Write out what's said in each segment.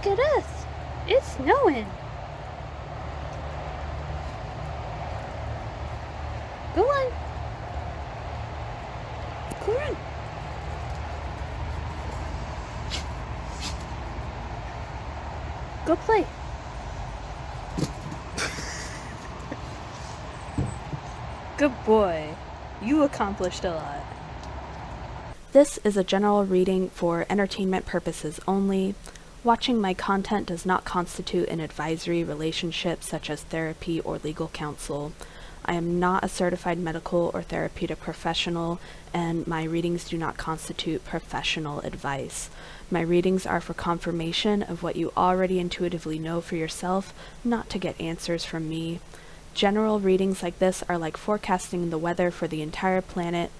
Look at us! It's snowing! Go on! Go on! Go play! Good boy. You accomplished a lot. This is a general reading for entertainment purposes only. Watching my content does not constitute an advisory relationship such as therapy or legal counsel. I am not a certified medical or therapeutic professional, and my readings do not constitute professional advice. My readings are for confirmation of what you already intuitively know for yourself, not to get answers from me. General readings like this are like forecasting the weather for the entire planet.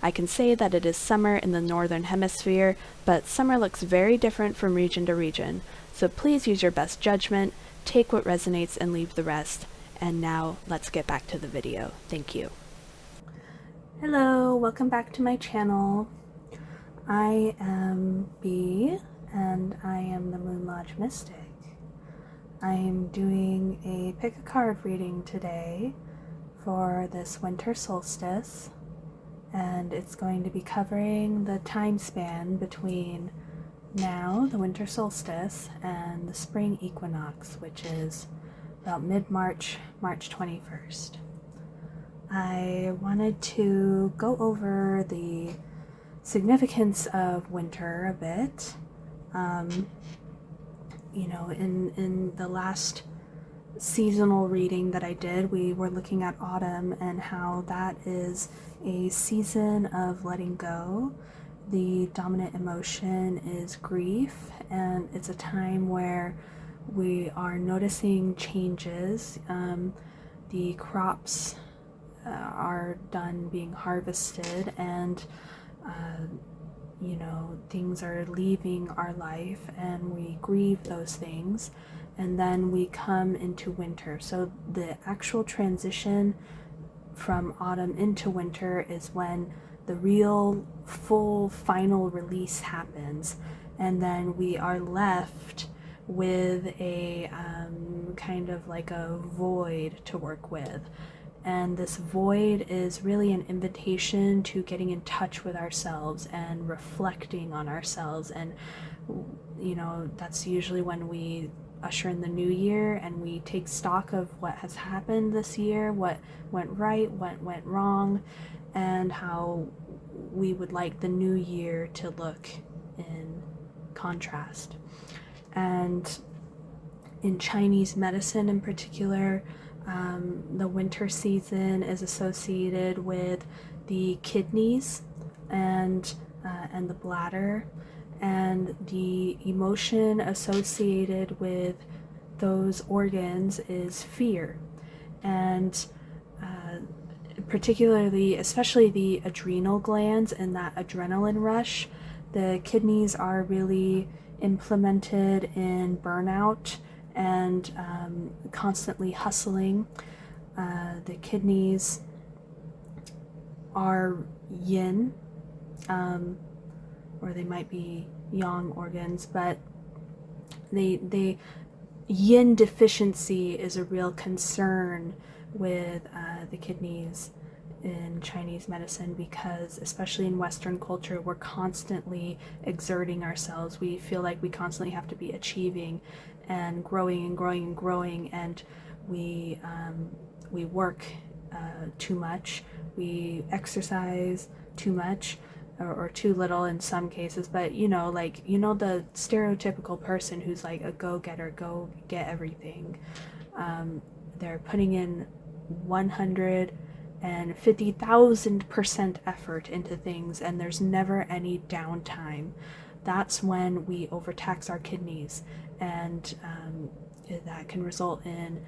I can say that it is summer in the northern hemisphere, but summer looks very different from region to region. So please use your best judgment, take what resonates and leave the rest. And now let's get back to the video. Thank you. Hello, welcome back to my channel. I am Bee, and I am the Moon Lodge Mystic. I am doing a pick a card reading today for this winter solstice, and it's going to be covering the time span between now, the winter solstice, and the spring equinox, which is about mid-March, March 21st. I wanted to go over the significance of winter a bit. In the last seasonal reading that I did, we were looking at autumn and how that is a season of letting go. The dominant emotion is grief, and it's a time where we are noticing changes. The crops are done being harvested, and things are leaving our life, and we grieve those things, and then we come into winter. So the actual transition from autumn into winter is when the real full final release happens, and then we are left with a kind of like a void to work with. And this void is really an invitation to getting in touch with ourselves and reflecting on ourselves. And, that's usually when we usher in the new year and we take stock of what has happened this year, what went right, what went wrong, and how we would like the new year to look in contrast. And in Chinese medicine in particular, the winter season is associated with the kidneys and the bladder, and the emotion associated with those organs is fear. And particularly, especially the adrenal glands and that adrenaline rush, the kidneys are really implemented in burnout and constantly hustling. The kidneys are yin, or they might be yang organs, but they yin deficiency is a real concern with the kidneys in Chinese medicine, because especially in Western culture, we're constantly exerting ourselves. We feel like we constantly have to be achieving and growing and growing and growing, and we work too much, we exercise too much, or too little in some cases. But the stereotypical person who's like a go-getter, go get everything. They're putting in 150,000% effort into things, and there's never any downtime. That's when we overtax our kidneys, and that can result in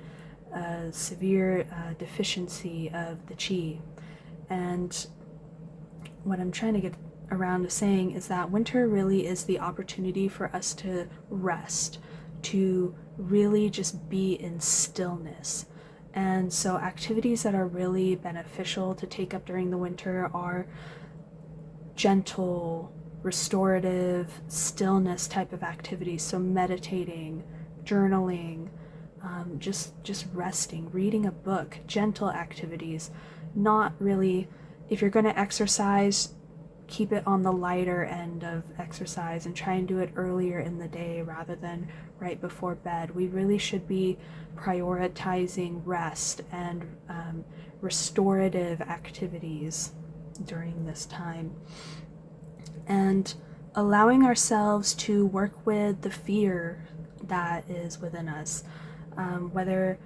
a severe deficiency of the qi. And what I'm trying to get around to saying is that winter really is the opportunity for us to rest, to really just be in stillness. And so activities that are really beneficial to take up during the winter are gentle restorative stillness type of activities. So meditating, journaling, just resting, reading a book, gentle activities. Not really, if you're going to exercise, keep it on the lighter end of exercise and try and do it earlier in the day rather than right before bed. We really should be prioritizing rest and restorative activities during this time, and allowing ourselves to work with the fear that is within us, whether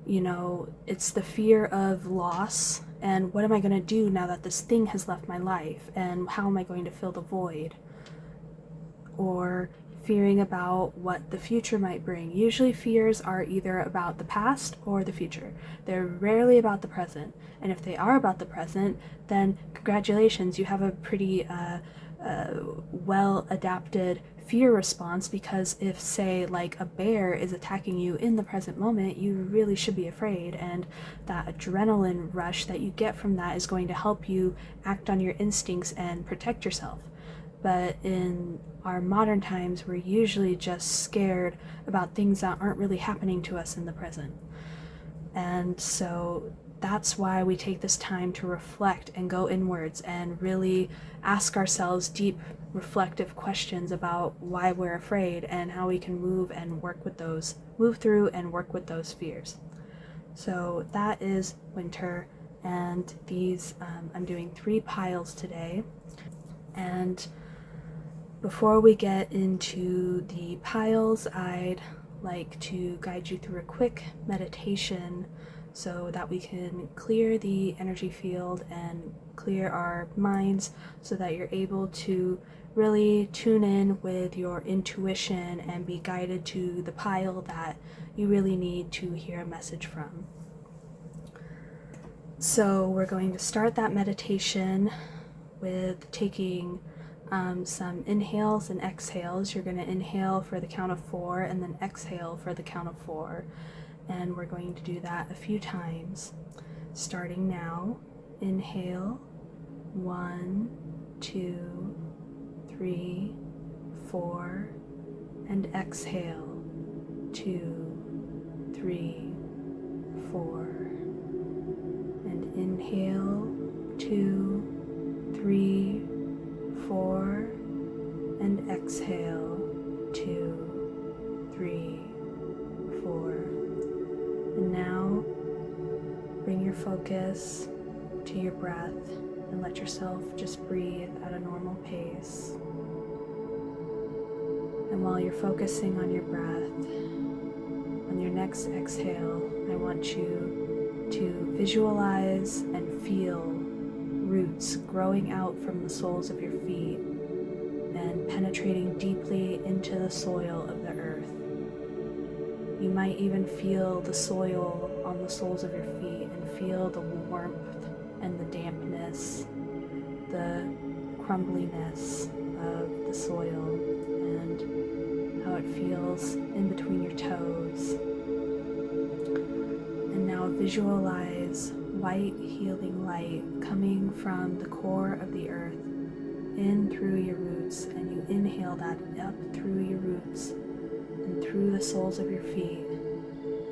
it's the fear of loss and what am I going to do now that this thing has left my life, and how am I going to fill the void, or fearing about what the future might bring. Usually fears are either about the past or the future. They're rarely about the present. And if they are about the present, then congratulations, you have a pretty well adapted fear response, because if, say, like a bear is attacking you in the present moment, you really should be afraid, and that adrenaline rush that you get from that is going to help you act on your instincts and protect yourself. But in our modern times, we're usually just scared about things that aren't really happening to us in the present. And so that's why we take this time to reflect and go inwards and really ask ourselves deep, reflective questions about why we're afraid and how we can move through and work with those fears. So that is winter, and these, I'm doing 3 piles today. And before we get into the piles, I'd like to guide you through a quick meditation so that we can clear the energy field and clear our minds, so that you're able to really tune in with your intuition and be guided to the pile that you really need to hear a message from. So we're going to start that meditation with taking some inhales and exhales. You're going to inhale for the count of 4 and then exhale for the count of 4. And we're going to do that a few times. Starting now, inhale, 1, 2, 3, 4, and exhale, 2, 3, 4. And inhale, 2, 3, 4, and exhale, 2, 3, 4. And now bring your focus to your breath and let yourself just breathe at a normal pace. And while you're focusing on your breath, on your next exhale, I want you to visualize and feel roots growing out from the soles of your feet and penetrating deeply into the soil of the earth. You might even feel the soil on the soles of your feet and feel the warmth and the dampness, the crumbliness of the soil, and how it feels in between your toes. And now visualize white healing light coming from the core of the earth in through your roots, and you inhale that up through your roots and through the soles of your feet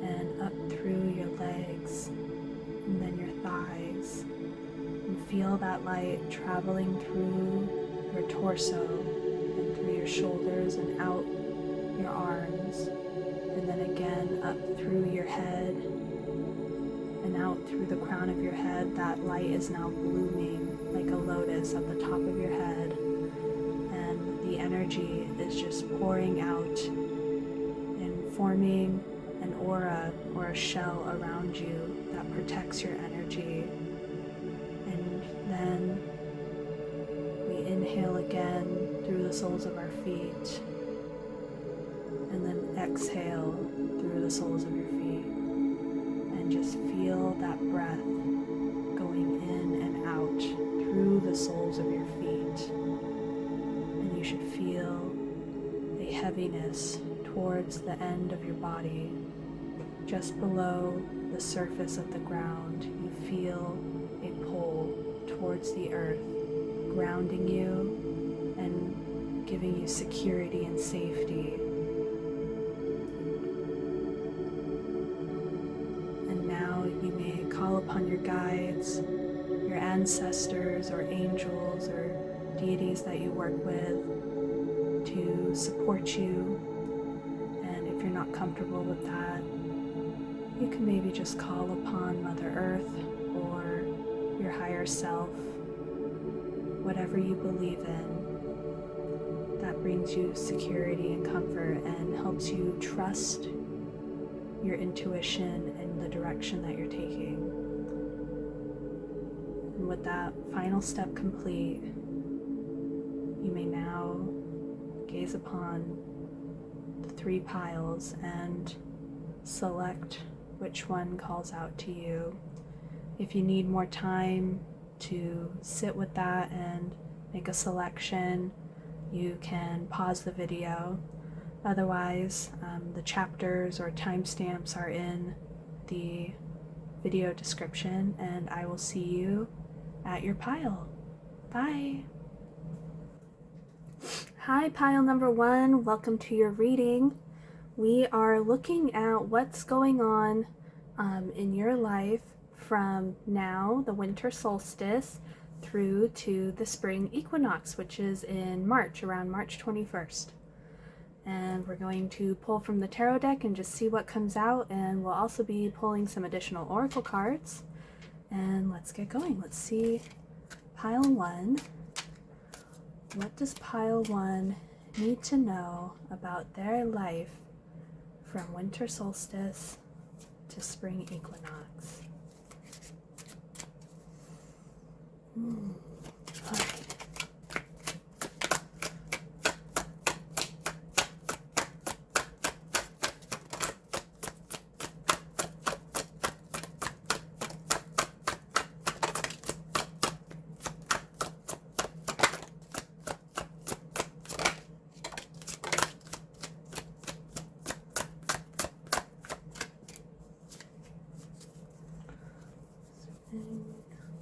and up through your legs and then your thighs, and feel that light traveling through your torso and through your shoulders and out your arms, and then again up through your head and out through the crown of your head. That light is now blooming like a lotus at the top of your head, and the energy is just pouring out and forming an aura or a shell around you that protects your energy. And then we inhale again through the soles of our feet, and then exhale through the soles of your feet, and just feel that breath going in and out through the soles of your feet. And you should feel a heaviness towards the end of your body. Just below the surface of the ground, you feel a pull towards the earth, grounding you and giving you security and safety. And now you may call upon your guides, your ancestors or angels or deities that you work with to support you. And if you're not comfortable with that, you can maybe just call upon Mother Earth or your higher self, whatever you believe in, that brings you security and comfort and helps you trust your intuition and the direction that you're taking. And with that final step complete, you may now gaze upon the 3 piles and select which one calls out to you. If you need more time to sit with that and make a selection, you can pause the video. Otherwise, the chapters or timestamps are in the video description, and I will see you at your pile. Bye! Hi, pile number 1. Welcome to your reading. We are looking at what's going on in your life from now, the winter solstice, through to the spring equinox, which is in March, around March 21st. And we're going to pull from the tarot deck and just see what comes out, and we'll also be pulling some additional oracle cards. And let's get going. Let's see pile 1. What does pile 1 need to know about their life from winter solstice to spring equinox? All right.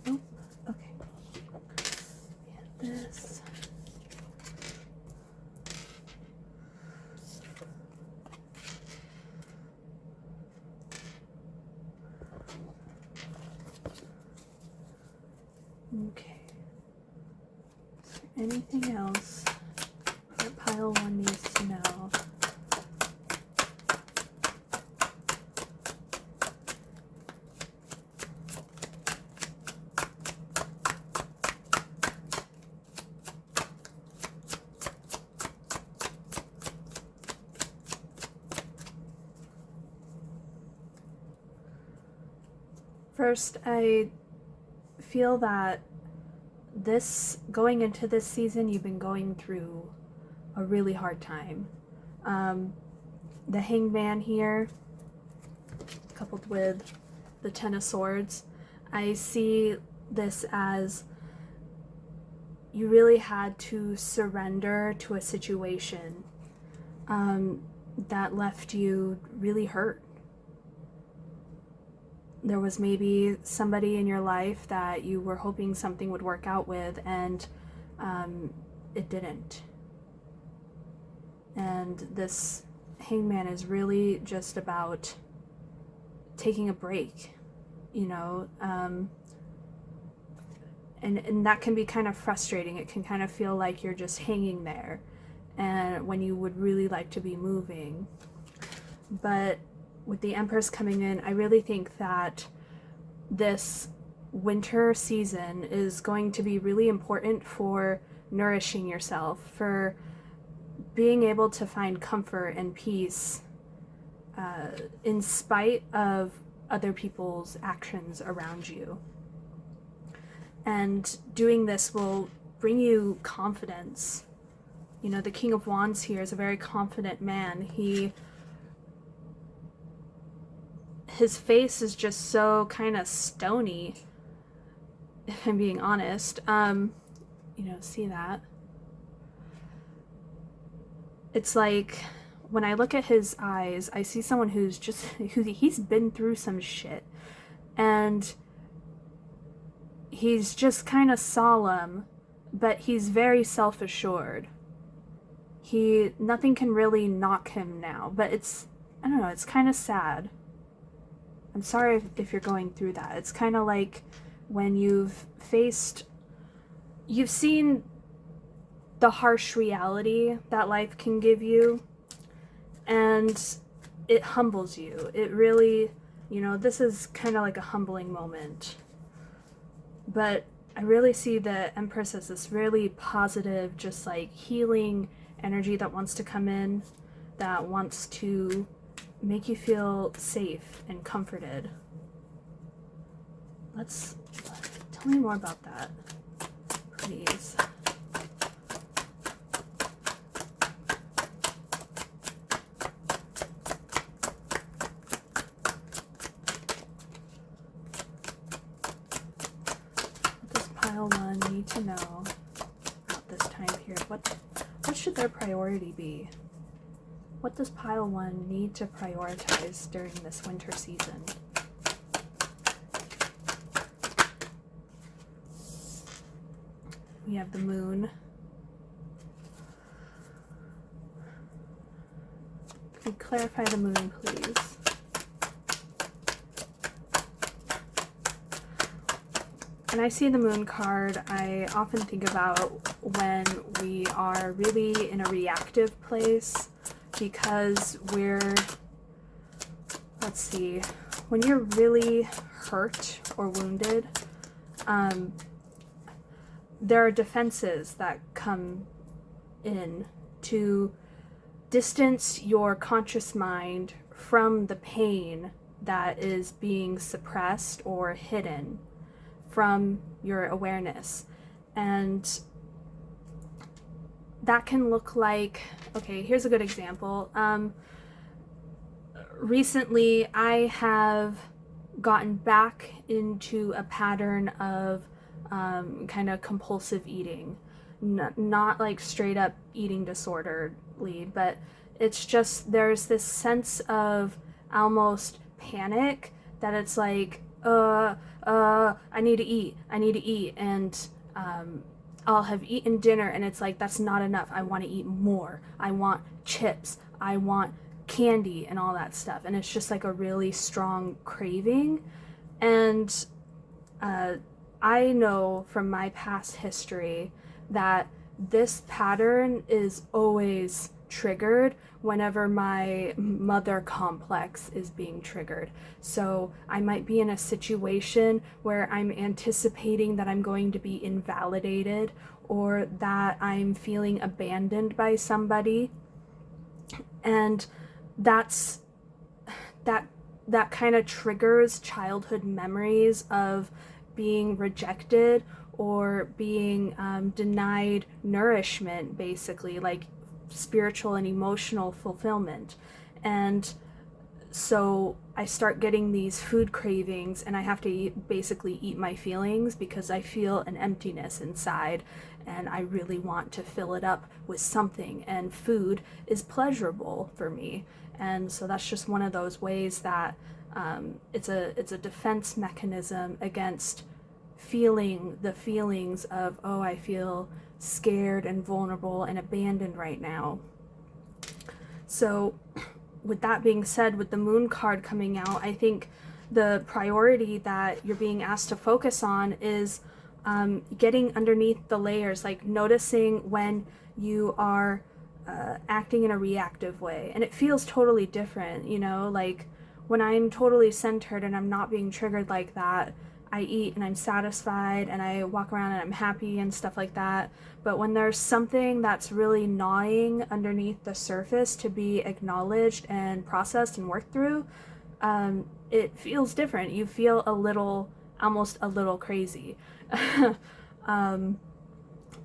Oh, okay. And this. Okay. Is there anything else that pile 1 needs to know? First, I feel that going into this season, you've been going through a really hard time. The Hangman here, coupled with the Ten of Swords, I see this as you really had to surrender to a situation that left you really hurt. There was maybe somebody in your life that you were hoping something would work out with, and it didn't. And this Hangman is really just about taking a break, you know, and that can be kind of frustrating. It can kind of feel like you're just hanging there, and when you would really like to be moving. But with the Empress coming in, I really think that this winter season is going to be really important for nourishing yourself, for being able to find comfort and peace in spite of other people's actions around you. And doing this will bring you confidence. You know, the King of Wands here is a very confident man. His face is just so kind of stony, if I'm being honest. You know, see that? It's like, when I look at his eyes, I see someone he's been through some shit. And he's just kind of solemn, but he's very self-assured. Nothing can really knock him now, but I don't know, it's kind of sad. I'm sorry if you're going through that. It's kind of like when you've seen the harsh reality that life can give you, and it humbles you. It really, this is kind of like a humbling moment. But I really see the Empress as this really positive, just like healing energy that wants to come in, that wants to make you feel safe and comforted. Tell me more about that, please. What does pile one need to know about this time period? What should their priority be? What does pile one need to prioritize during this winter season? We have the moon. Can you clarify the moon, please? When I see the moon card, I often think about when we are really in a reactive place, because when you're really hurt or wounded, there are defenses that come in to distance your conscious mind from the pain that is being suppressed or hidden from your awareness. And that can look like, okay, here's a good example. Recently, I have gotten back into a pattern of kind of compulsive eating. Not like straight up eating disorderly, but it's just there's this sense of almost panic that it's like, I need to eat, and I'll have eaten dinner and it's like, that's not enough. I want to eat more. I want chips. I want candy and all that stuff. And it's just like a really strong craving. And I know from my past history that this pattern is always triggered whenever my mother complex is being triggered. So I might be in a situation where I'm anticipating that I'm going to be invalidated, or that I'm feeling abandoned by somebody, and that kind of triggers childhood memories of being rejected or being denied nourishment, basically, like spiritual and emotional fulfillment. And so I start getting these food cravings, and I have to basically eat my feelings because I feel an emptiness inside and I really want to fill it up with something, and food is pleasurable for me. And so that's just one of those ways that it's a defense mechanism against feeling the feelings of, oh, I feel scared and vulnerable and abandoned right now. So with that being said, with the moon card coming out, I think the priority that you're being asked to focus on is getting underneath the layers, like noticing when you are acting in a reactive way. And it feels totally different, like when I'm totally centered and I'm not being triggered like that, I eat and I'm satisfied and I walk around and I'm happy and stuff like that. But when there's something that's really gnawing underneath the surface to be acknowledged and processed and worked through, it feels different. You feel almost a little crazy.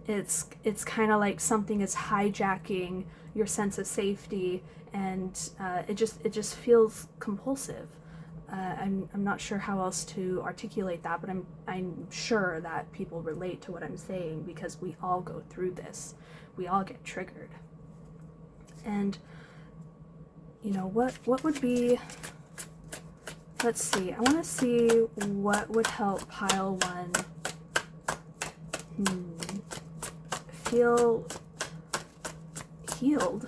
It's kind of like something is hijacking your sense of safety, and it just feels compulsive. I'm not sure how else to articulate that, but I'm sure that people relate to what I'm saying, because we all go through this. We all get triggered. And what would be, let's see, I want to see what would help pile one. feel healed?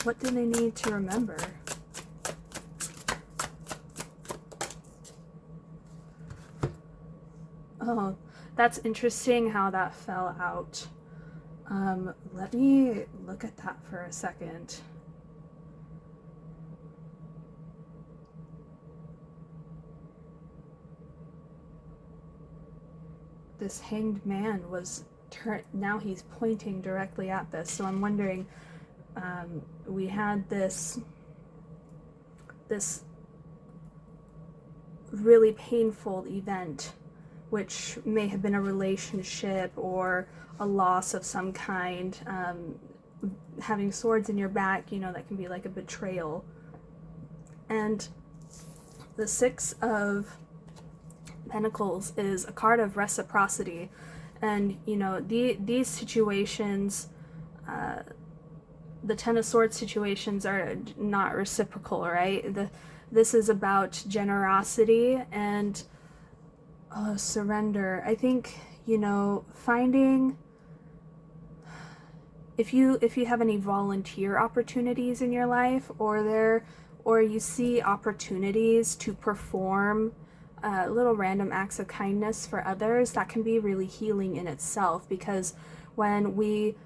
What do they need to remember? Oh, that's interesting how that fell out. Let me look at that for a second. This hanged man was now he's pointing directly at this. So I'm wondering, we had this really painful event, which may have been a relationship or a loss of some kind. Having swords in your back, you know, that can be like a betrayal. And the Six of Pentacles is a card of reciprocity. And, you know, these situations, the Ten of Swords situations are not reciprocal, right? This is about generosity and surrender. I think, you know, finding, if you have any volunteer opportunities in your life, or you see opportunities to perform little random acts of kindness for others, that can be really healing in itself, because when we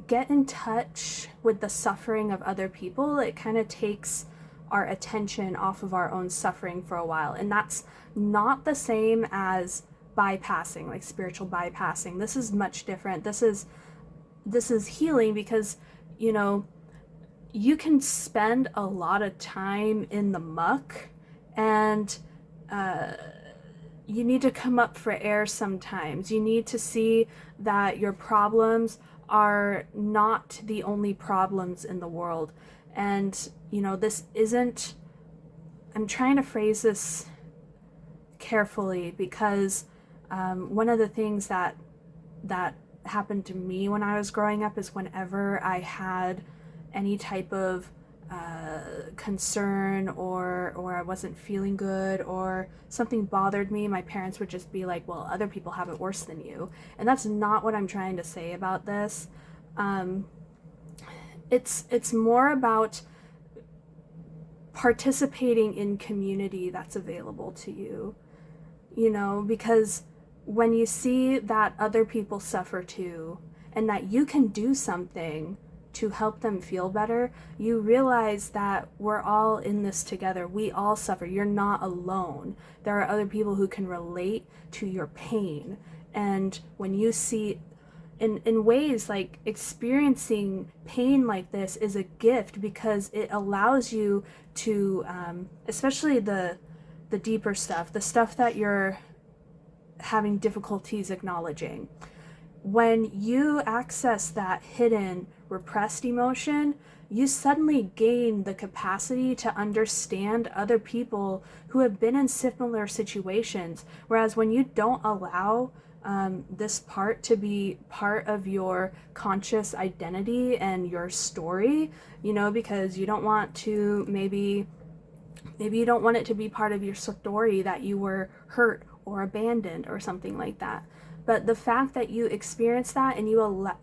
get in touch with the suffering of other people, it kind of takes our attention off of our own suffering for a while. And that's not the same as bypassing, like spiritual bypassing. This is much different. This is healing, because, you know, you can spend a lot of time in the muck, and you need to come up for air sometimes. You need to see that your problems are not the only problems in the world. And, you know, this isn't, I'm trying to phrase this carefully, because one of the things that happened to me when I was growing up is whenever I had any type of concern, or I wasn't feeling good, or something bothered me, my parents would just be like, well, other people have it worse than you. And that's not what I'm trying to say about this. It's more about participating in community that's available to you, you know, because when you see that other people suffer too, and that you can do something to help them feel better, you realize that we're all in this together. We all suffer. You're not alone. There are other people who can relate to your pain. And when you see, in ways, like, experiencing pain like this is a gift, because it allows you to, especially the deeper stuff, the stuff that you're having difficulties acknowledging. When you access that hidden, repressed emotion, you suddenly gain the capacity to understand other people who have been in similar situations. Whereas when you don't allow this part to be part of your conscious identity and your story, you know, because you don't want to, maybe you don't want it to be part of your story that you were hurt or abandoned or something like that. But the fact that you experience that, and you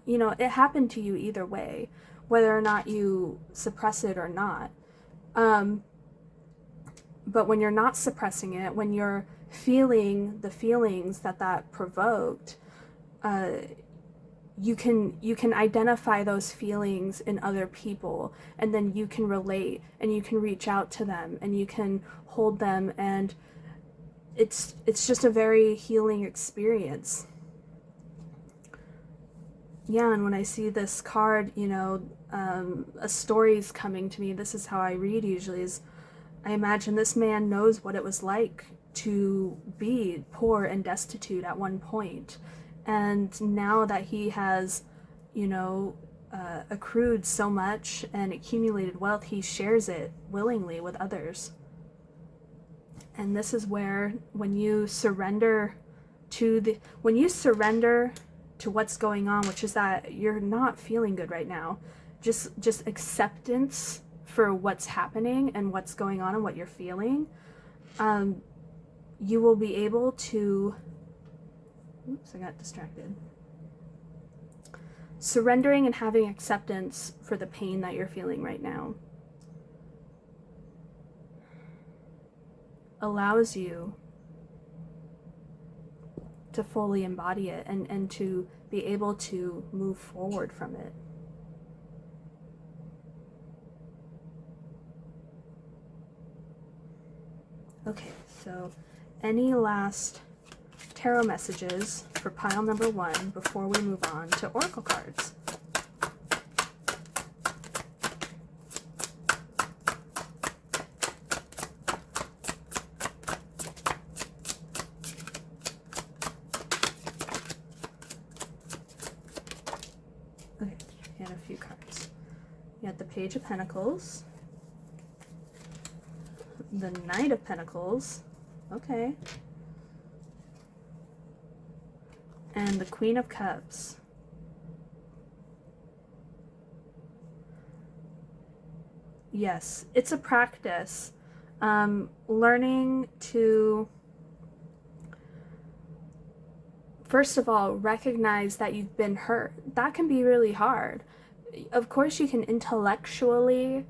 know, it happened to you either way, whether or not you suppress it or not. But when you're not suppressing it, when you're feeling the feelings that provoked, you can identify those feelings in other people, and then you can relate, and you can reach out to them, and you can hold them, and it's just a very healing experience. Yeah, and when I see this card, you know, a story's coming to me. This is how I read usually, is I imagine this man knows what it was like to be poor and destitute at one point. And now that he has, you know, accrued so much and accumulated wealth, he shares it willingly with others. And this is where, when you surrender to what's going on, which is that you're not feeling good right now, just acceptance for what's happening and what's going on and what you're feeling, you will be able to Oops, I got distracted. Surrendering and having acceptance for the pain that you're feeling right now allows you to fully embody it and to be able to move forward from it. Okay, so any last tarot messages for pile number 1 before we move on to oracle cards? Okay, we had a few cards. You had the Page of Pentacles, the Knight of Pentacles, okay, and the Queen of Cups. Yes, it's a practice. Learning to, first of all, recognize that you've been hurt. That can be really hard. Of course, you can intellectually,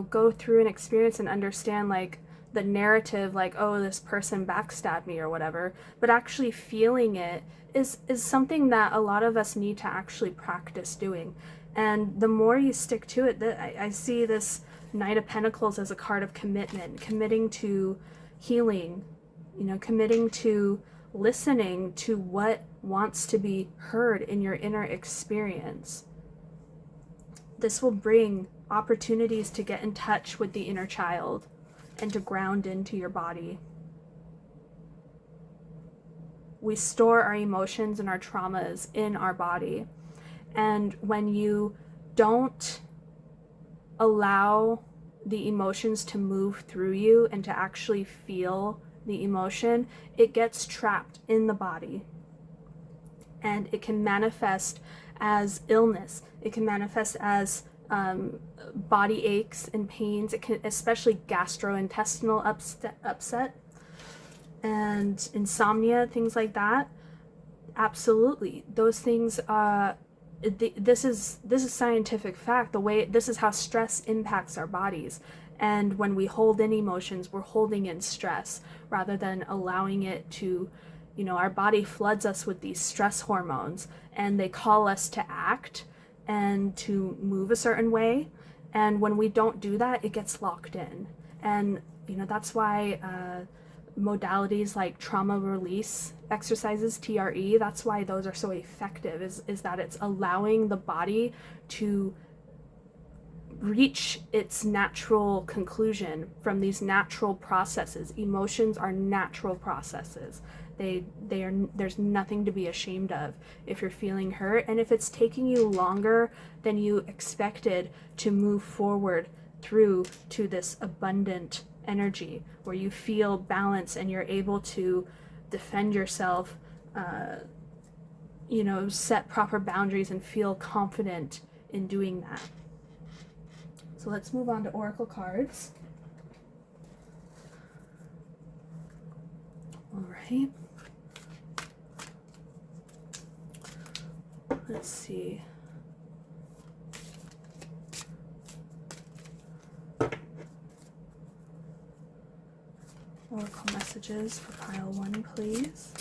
go through an experience and understand, like, the narrative, like, oh, this person backstabbed me or whatever, but actually feeling it is something that a lot of us need to actually practice doing. And the more you stick to it, I see this Knight of Pentacles as a card of commitment, committing to healing, committing to listening to what wants to be heard in your inner experience. This will bring opportunities to get in touch with the inner child and to ground into your body. We store our emotions and our traumas in our body. And when you don't allow the emotions to move through you and to actually feel the emotion, it gets trapped in the body. And it can manifest as illness. It can manifest as body aches and pains. It can, especially gastrointestinal upset and insomnia, things like that. Absolutely, those things. This is scientific fact. This is how stress impacts our bodies. And when we hold in emotions, we're holding in stress rather than allowing it to, our body floods us with these stress hormones and they call us to act and to move a certain way. And when we don't do that, it gets locked in. And, that's why modalities like trauma release exercises, TRE, that's why those are so effective, is that it's allowing the body to reach its natural conclusion from these natural processes. Emotions are natural processes. There's nothing to be ashamed of if you're feeling hurt, and if it's taking you longer than you expected to move forward through to this abundant energy where you feel balance and you're able to defend yourself, set proper boundaries and feel confident in doing that. So let's move on to oracle cards. All right. Let's see. Oracle messages for pile 1, please.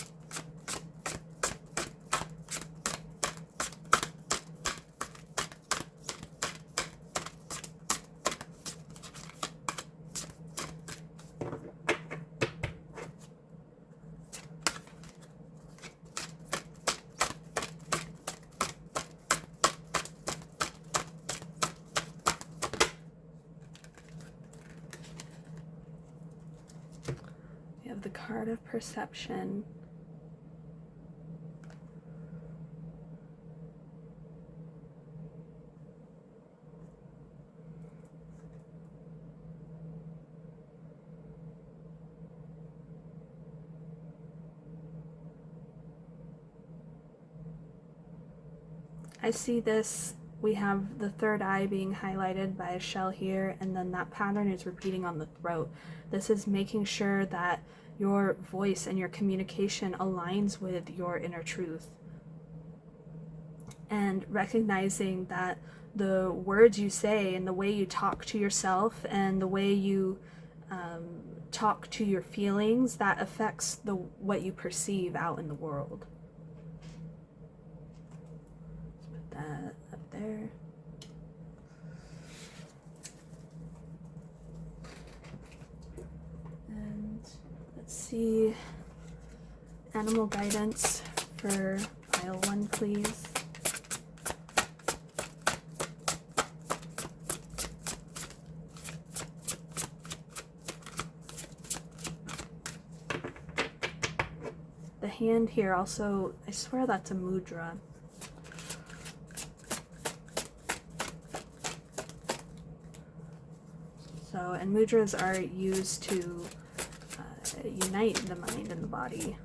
We have the card of perception. I see this, we have the third eye being highlighted by a shell here, and then that pattern is repeating on the throat. This is making sure that your voice and your communication aligns with your inner truth. And recognizing that the words you say and the way you talk to yourself and the way you talk to your feelings, that affects what you perceive out in the world. Let's put that up there. And let's see, animal guidance for pile 1, please. The hand here also, I swear that's a mudra. So, and mudras are used to unite the mind and the body.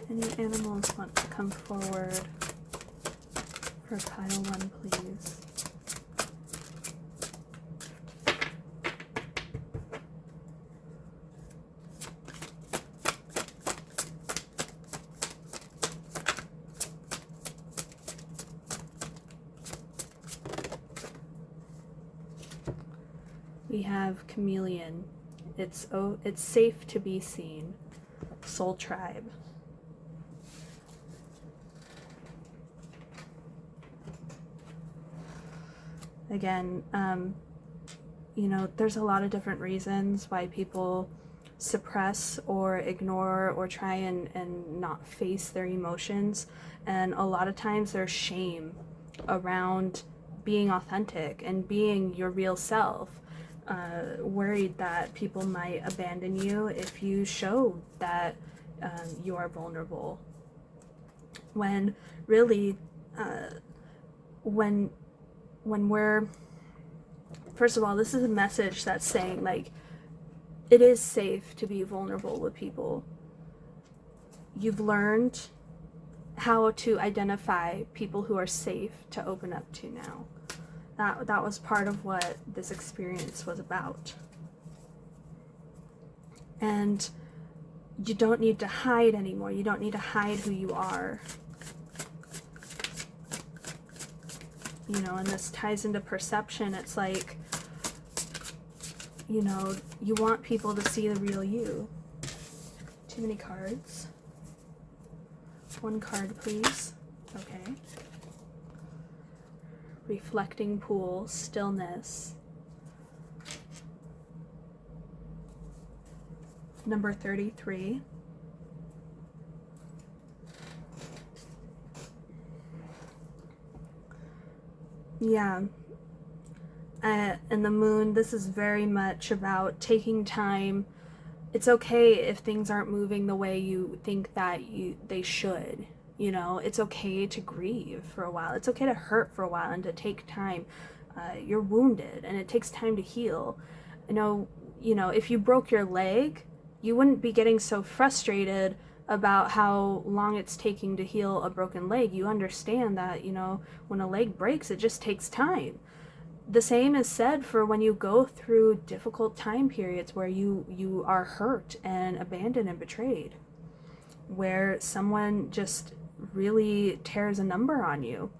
Any animals want to come forward for pile 1, please? We have chameleon. It's safe to be seen. Soul tribe. Again, you know, there's a lot of different reasons why people suppress or ignore or try and not face their emotions. And a lot of times there's shame around being authentic and being your real self. Worried that people might abandon you if you show that you are vulnerable. When really, when we're, first of all, this is a message that's saying, like, it is safe to be vulnerable with people. You've learned how to identify people who are safe to open up to now. That was part of what this experience was about. And you don't need to hide anymore. You don't need to hide who you are. You know, and this ties into perception. It's like, you know, you want people to see the real you. Too many cards. 1 card, please. Okay. Reflecting pool, stillness. Number 33. Yeah. And the moon, this is very much about taking time. It's okay if things aren't moving the way you think that they should. You know, it's okay to grieve for a while. It's okay to hurt for a while and to take time. You're wounded and it takes time to heal. You know, if you broke your leg, you wouldn't be getting so frustrated about how long it's taking to heal a broken leg. You understand that, you know, when a leg breaks, it just takes time. The same is said for when you go through difficult time periods where you are hurt and abandoned and betrayed, where someone just really tears a number on you.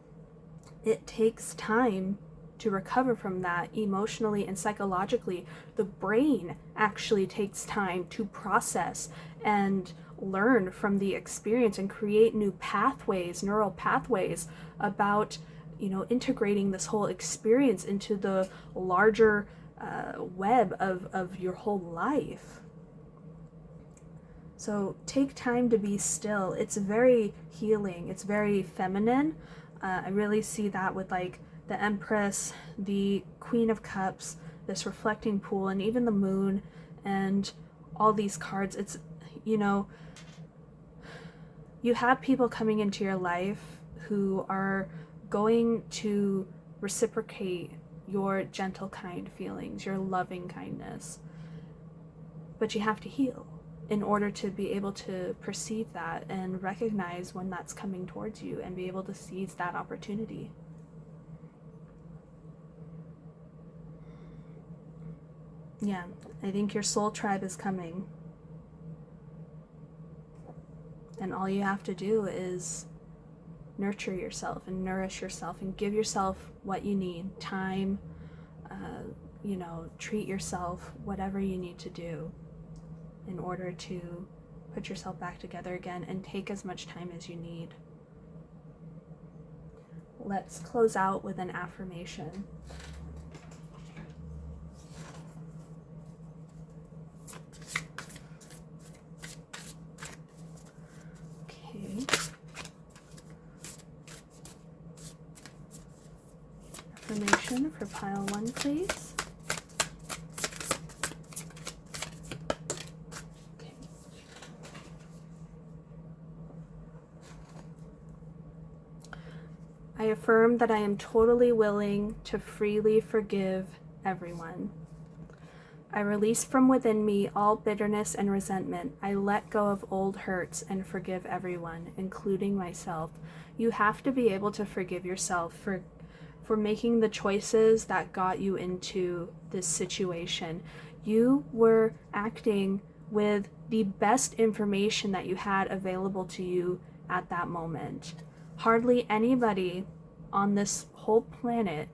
It takes time to recover from that emotionally and psychologically. The brain actually takes time to process and learn from the experience and create new pathways, neural pathways about, you know, integrating this whole experience into the larger web of your whole life. So take time to be still. It's very healing. It's very feminine. I really see that with like the Empress, the Queen of Cups, this reflecting pool, and even the moon and all these cards. It's, you know, you have people coming into your life who are going to reciprocate your gentle, kind feelings, your loving kindness. But you have to heal in order to be able to perceive that and recognize when that's coming towards you and be able to seize that opportunity. Yeah, I think your soul tribe is coming. And all you have to do is nurture yourself and nourish yourself and give yourself what you need, time, treat yourself, whatever you need to do in order to put yourself back together again, and take as much time as you need. Let's close out with an affirmation. Okay. Affirmation for pile 1, please. I affirm that I am totally willing to freely forgive everyone. I release from within me all bitterness and resentment. I let go of old hurts and forgive everyone, including myself. You have to be able to forgive yourself for making the choices that got you into this situation. You were acting with the best information that you had available to you at that moment. Hardly anybody on this whole planet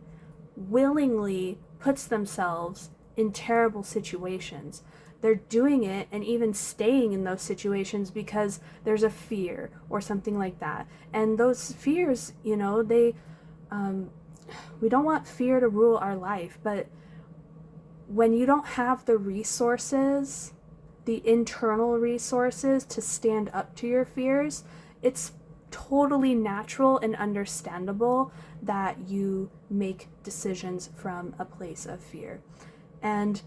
willingly puts themselves in terrible situations. They're doing it and even staying in those situations because there's a fear or something like that. And those fears, we don't want fear to rule our life, but when you don't have the resources, the internal resources to stand up to your fears, it's totally natural and understandable that you make decisions from a place of fear. And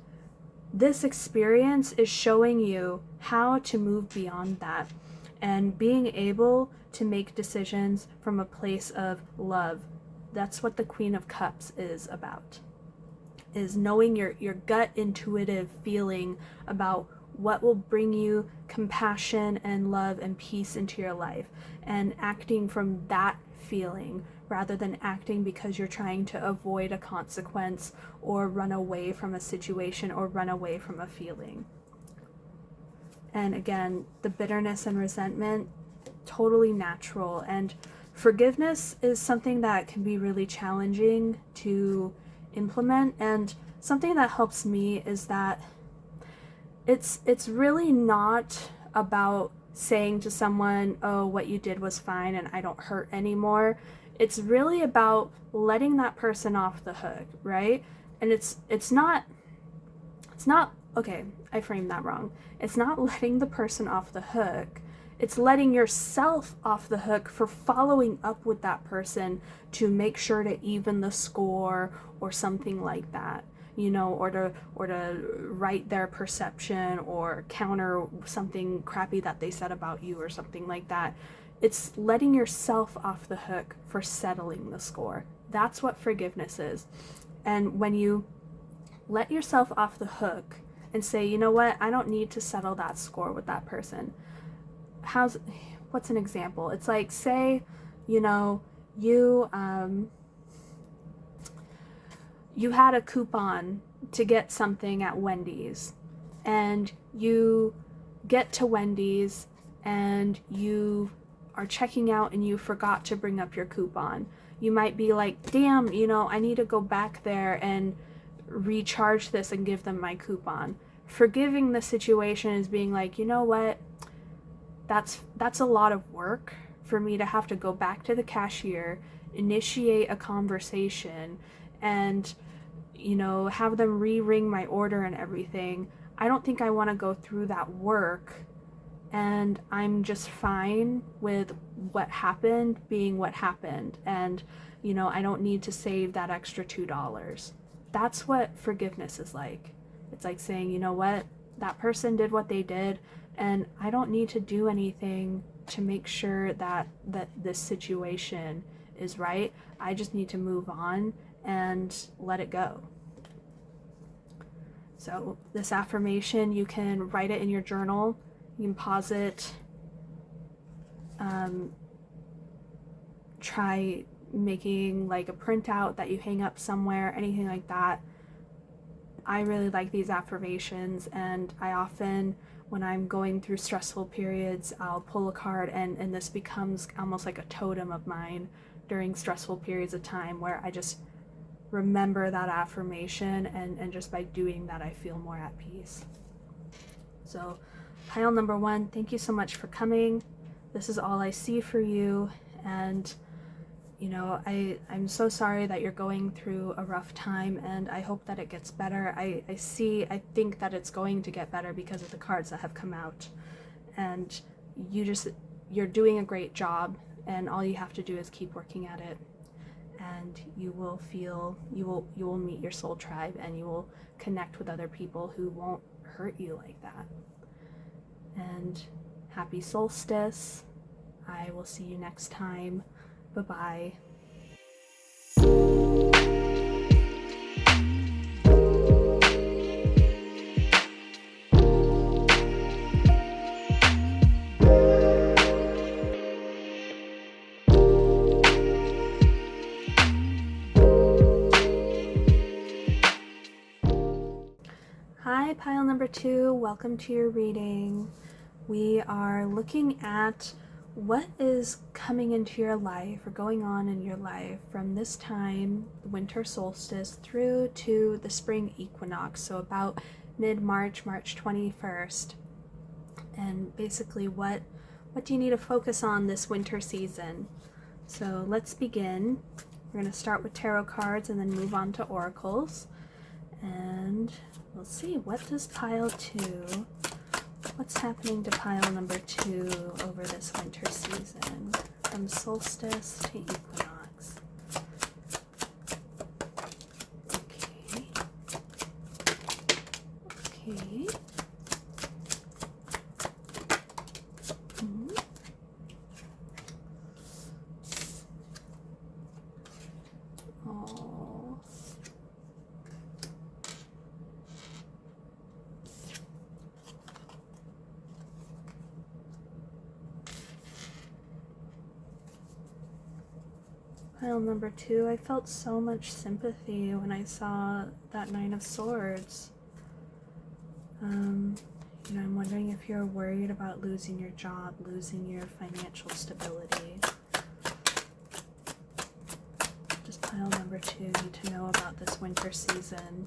this experience is showing you how to move beyond that and being able to make decisions from a place of love. That's what the Queen of Cups is about, is knowing your gut intuitive feeling about what will bring you compassion and love and peace into your life, and acting from that feeling rather than acting because you're trying to avoid a consequence or run away from a situation or run away from a feeling. And again, the bitterness and resentment, totally natural. And forgiveness is something that can be really challenging to implement, and something that helps me is that it's really not about saying to someone, oh, what you did was fine and I don't hurt anymore. It's really about letting that person off the hook, right? And it's not okay, I framed that wrong. It's not letting the person off the hook. It's letting yourself off the hook for following up with that person to make sure to even the score or something like that, or to right their perception or counter something crappy that they said about you or something like that. It's letting yourself off the hook for settling the score. That's what forgiveness is. And when you let yourself off the hook and say, you know what, I don't need to settle that score with that person. What's an example? It's like, say, you had a coupon to get something at Wendy's, and you get to Wendy's and you are checking out and you forgot to bring up your coupon. You might be like, damn, I need to go back there and recharge this and give them my coupon. Forgiving the situation is being like, you know what, that's a lot of work for me to have to go back to the cashier, initiate a conversation, and have them re-ring my order and everything. I don't think I want to go through that work, and I'm just fine with what happened being what happened, and I don't need to save that extra $2. That's what forgiveness is like. It's like saying, you know what, that person did what they did, and I don't need to do anything to make sure that this situation is right. I just need to move on and let it go. So this affirmation, you can write it in your journal, you can pause it, try making like a printout that you hang up somewhere, anything like that. I really like these affirmations, and I often, when I'm going through stressful periods, I'll pull a card, and this becomes almost like a totem of mine during stressful periods of time, where I just remember that affirmation, and just by doing that I feel more at peace. So pile number 1, thank you so much for coming. This is all I see for you, and you know, I'm so sorry that you're going through a rough time, and I hope that it gets better. I think that it's going to get better because of the cards that have come out, and you're doing a great job, and all you have to do is keep working at it, and you will meet your soul tribe, and you will connect with other people who won't hurt you like that. And happy solstice. I will see you next time. Bye-bye. Hi, pile number 2. Welcome to your reading. We are looking at what is coming into your life or going on in your life from this time, the winter solstice, through to the spring equinox, so about mid-March, March 21st. And basically, what do you need to focus on this winter season? So let's begin. We're going to start with tarot cards and then move on to oracles. And we'll see, what does pile 2, what's happening to pile number 2 over this winter season, from solstice to equinox? Okay. Okay. Oh. Pile number 2, I felt so much sympathy when I saw that 9 of Swords. You know, I'm wondering if you're worried about losing your job, losing your financial stability. Just pile number 2, need to know about this winter season.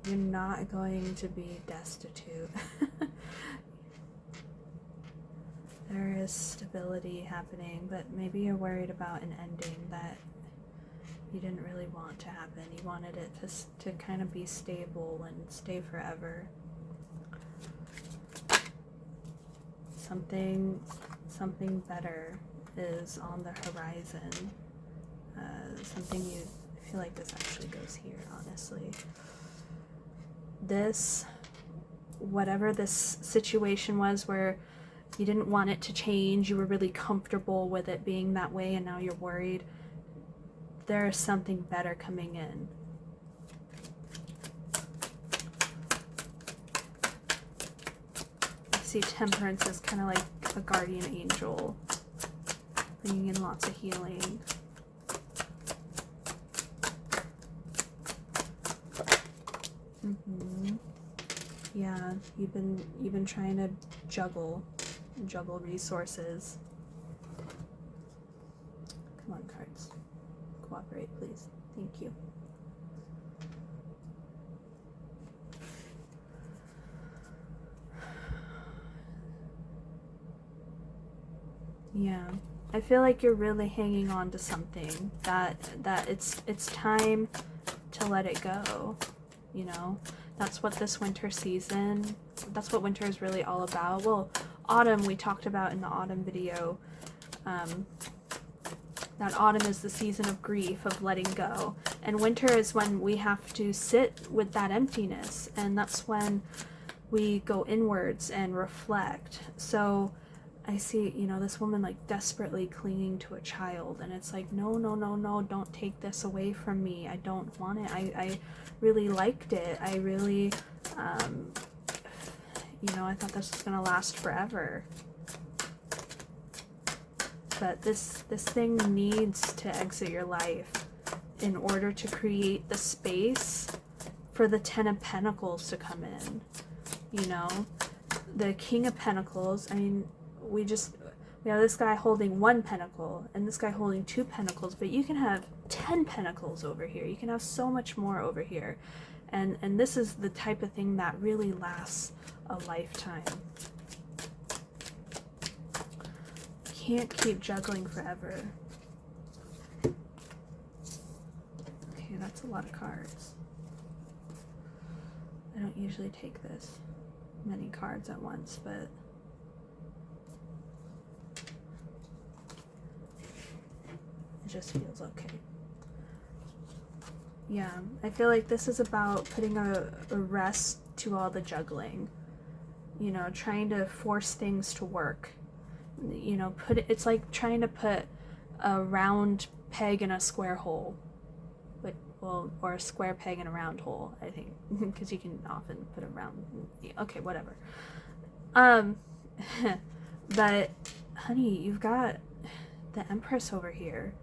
You're not going to be destitute. There is stability happening, but maybe you're worried about an ending that you didn't really want to happen. You wanted it to kind of be stable and stay forever. Something better is on the horizon. I feel like this actually goes here, honestly. Whatever this situation was where you didn't want it to change, you were really comfortable with it being that way, and now you're worried, there is something better coming in. I see Temperance is kind of like a guardian angel, bringing in lots of healing. Yeah, you've been trying to juggle resources. Come on, cards. Cooperate, please. Thank you. Yeah, I feel like you're really hanging on to something that it's time to let it go, you know? That's what this winter season, that's what winter is really all about. Well, autumn we talked about in the autumn video, that autumn is the season of grief, of letting go. And winter is when we have to sit with that emptiness, and that's when we go inwards and reflect. So I see, you know, this woman like desperately clinging to a child, and it's like, no, no, no, no, don't take this away from me. I don't want it. I really liked it. I really, you know, I thought this was gonna last forever. But this thing needs to exit your life in order to create the space for the Ten of Pentacles to come in. You know, the King of Pentacles, I mean, we have this guy holding 1 pentacle and this guy holding 2 pentacles, but you can have 10 pentacles over here. You can have so much more over here. And this is the type of thing that really lasts a lifetime. Can't keep juggling forever. Okay, that's a lot of cards. I don't usually take this many cards at once, but it just feels okay. Yeah, I feel like this is about putting a rest to all the juggling. You know, trying to force things to work. You know, it's like trying to put a round peg in a square hole. Like, well, or a square peg in a round hole, I think. Because you can often put a round... Okay, whatever. But, honey, you've got the Empress over here.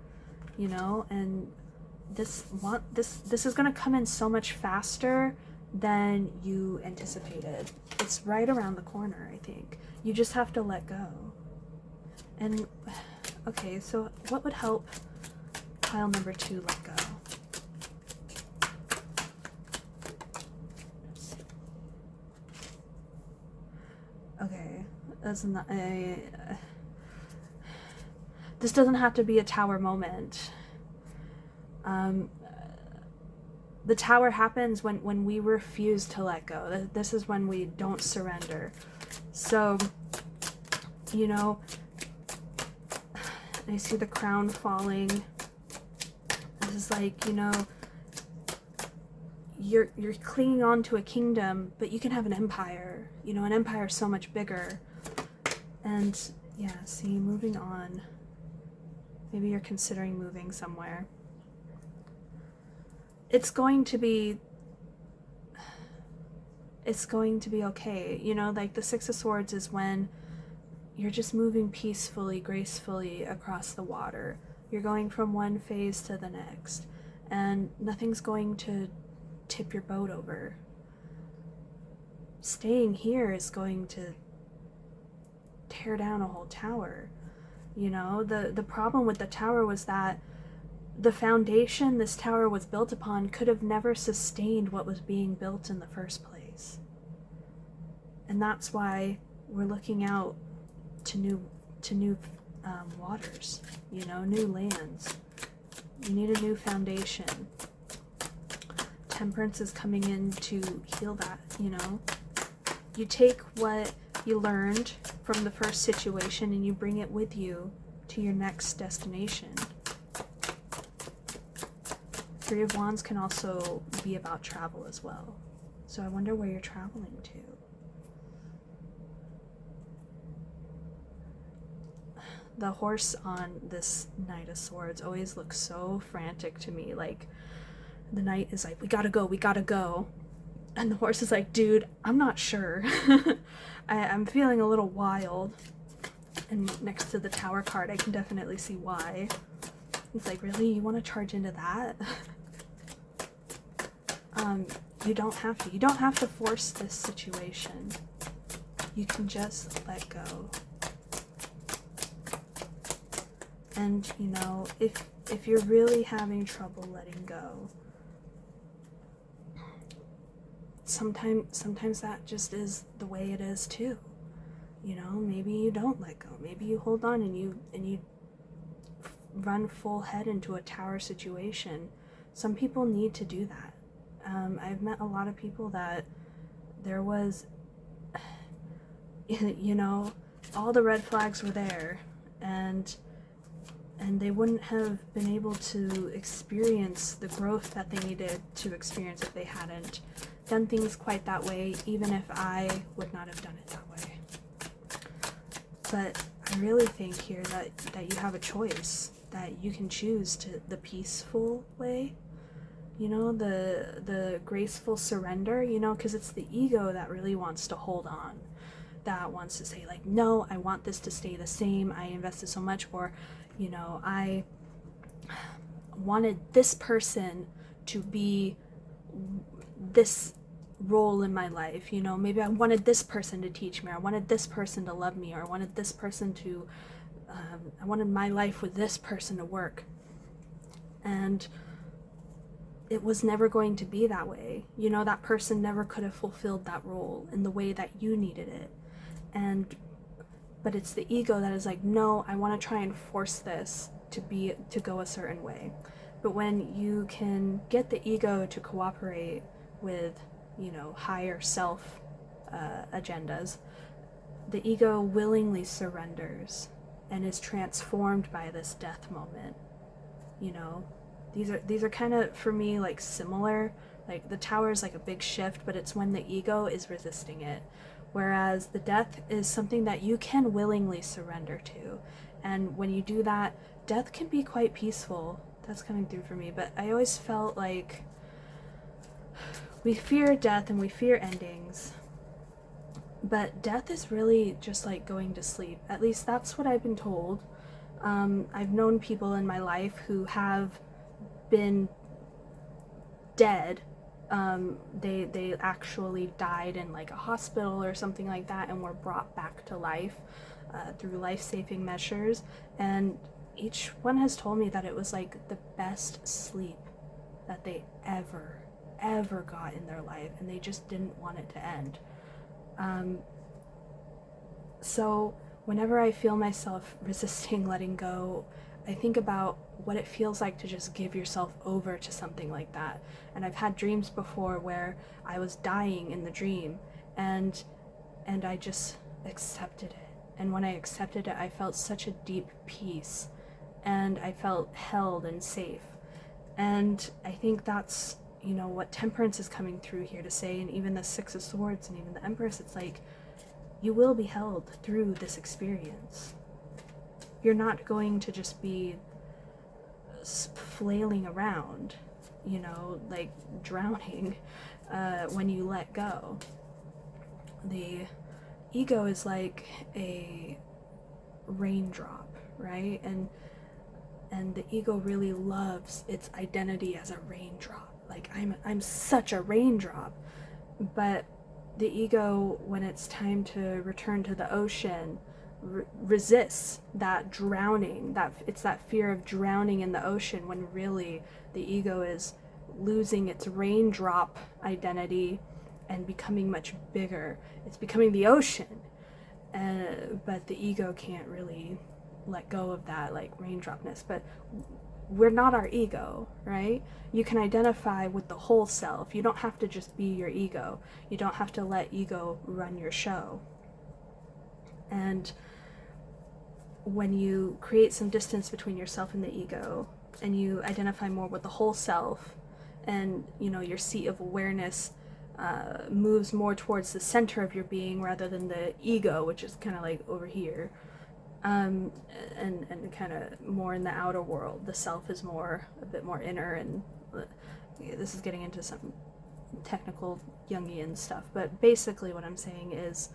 You know, and this is going to come in so much faster than you anticipated. It's right around the corner, I think. You just have to let go. And, okay, so what would help pile number 2 let go? Okay, that's not this doesn't have to be a tower moment. The tower happens when we refuse to let go. This is when we don't surrender. So, you know, I see the crown falling. This is like, you know, you're clinging on to a kingdom, but you can have an empire. You know, an empire is so much bigger. And yeah, see, moving on. Maybe you're considering moving somewhere. It's going to be okay. You know, like the Six of Swords is when you're just moving peacefully, gracefully across the water. You're going from one phase to the next, and nothing's going to tip your boat over. Staying here is going to tear down a whole tower. You know, the problem with the tower was that the foundation this tower was built upon could have never sustained what was being built in the first place. And that's why we're looking out to new waters, you know, new lands. You need a new foundation. Temperance is coming in to heal that, you know. You take what you learned from the first situation and you bring it with you to your next destination. Three of Wands can also be about travel as well. So I wonder where you're traveling to. The horse on this Knight of Swords always looks so frantic to me. Like, the knight is like, we gotta go, we gotta go. And the horse is like, dude, I'm not sure. I'm feeling a little wild. And next to the Tower card, I can definitely see why. He's like, really? You want to charge into that? You don't have to. You don't have to force this situation. You can just let go. And, you know, if you're really having trouble letting go, sometimes that just is the way it is too. You know, maybe you don't let go. Maybe you hold on and you run full head into a tower situation. Some people need to do that. I've met a lot of people that there was, you know, all the red flags were there, and they wouldn't have been able to experience the growth that they needed to experience if they hadn't done things quite that way, even if I would not have done it that way. But I really think here that you have a choice, that you can choose to the peaceful way, you know, the graceful surrender, you know, because it's the ego that really wants to hold on, that wants to say like, no, I want this to stay the same, I invested so much, or, you know, I wanted this person to be this role in my life, you know, maybe I wanted this person to teach me, or I wanted this person to love me, or I wanted this person to, I wanted my life with this person to work. And it was never going to be that way. You know, that person never could have fulfilled that role in the way that you needed it. But it's the ego that is like, no, I want to try and force this to go a certain way. But when you can get the ego to cooperate with, you know, higher self agendas, the ego willingly surrenders and is transformed by this death moment. You know, these are kind of, for me, like similar. Like the tower is like a big shift, but it's when the ego is resisting it, whereas the death is something that you can willingly surrender to. And when you do that, death can be quite peaceful. That's coming through for me. But I always felt like we fear death and we fear endings, but death is really just like going to sleep. At least that's what I've been told. I've known people in my life who have been dead. They actually died in like a hospital or something like that and were brought back to life through life-saving measures. And each one has told me that it was like the best sleep that they ever got in their life, and they just didn't want it to end. So whenever I feel myself resisting letting go, I think about what it feels like to just give yourself over to something like that. And I've had dreams before where I was dying in the dream, and I just accepted it. And when I accepted it, I felt such a deep peace, and I felt held and safe. And I think that's, you know, what Temperance is coming through here to say, and even the Six of Swords and even the Empress. It's like, you will be held through this experience. You're not going to just be flailing around, you know, like drowning when you let go. The ego is like a raindrop, right? And the ego really loves its identity as a raindrop. Like, I'm such a raindrop. But the ego, when it's time to return to the ocean, resists that drowning. It's that fear of drowning in the ocean, when really the ego is losing its raindrop identity and becoming much bigger. It's becoming the ocean. But the ego can't really let go of that like raindropness. But we're not our ego, right? You can identify with the whole self. You don't have to just be your ego. You don't have to let ego run your show. And when you create some distance between yourself and the ego, and you identify more with the whole self, and, you know, your seat of awareness moves more towards the center of your being rather than the ego, which is kind of like over here, and kind of more in the outer world. The self is a bit more inner, and this is getting into some technical Jungian stuff, but basically what I'm saying is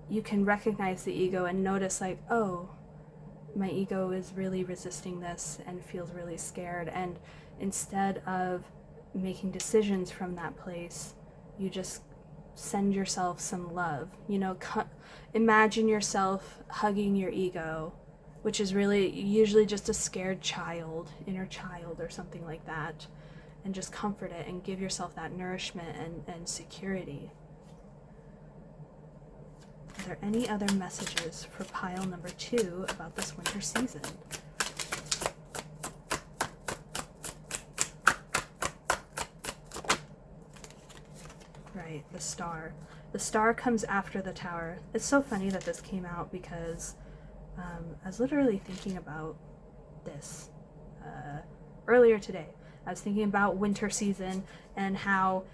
you can recognize the ego and notice like, oh, my ego is really resisting this and feels really scared, and instead of making decisions from that place, you just send yourself some love. You know, imagine yourself hugging your ego, which is really usually just a scared child, inner child or something like that, and just comfort it and give yourself that nourishment and security. Are there any other messages for pile number 2 about this winter season? Right, the star. The star comes after the tower. It's so funny that this came out because I was literally thinking about this earlier today. I was thinking about winter season and how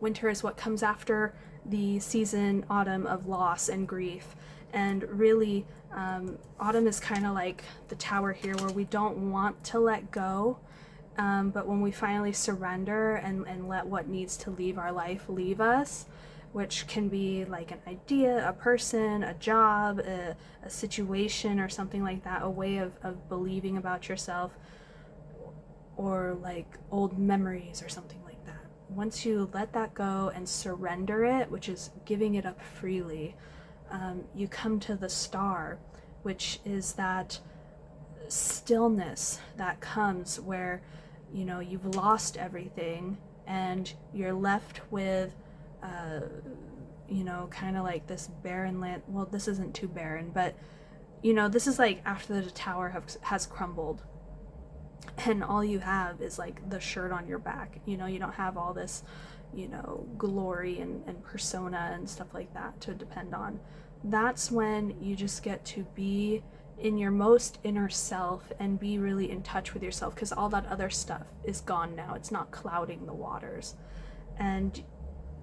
winter is what comes after the season, autumn, of loss and grief. And really, autumn is kind of like the tower here, where we don't want to let go. But when we finally surrender and let what needs to leave our life leave us, which can be like an idea, a person, a job, a situation, or something like that, a way of believing about yourself, or like old memories or something like that. Once you let that go and surrender it, which is giving it up freely, you come to the star, which is that stillness that comes where, you know, you've lost everything and you're left with, you know, kind of like this barren land. Well, this isn't too barren, but, you know, this is like after the tower has crumbled, and all you have is like the shirt on your back. You know, you don't have all this, you know, glory and persona and stuff like that to depend on. That's when you just get to be in your most inner self and be really in touch with yourself, because all that other stuff is gone now. It's not clouding the waters. And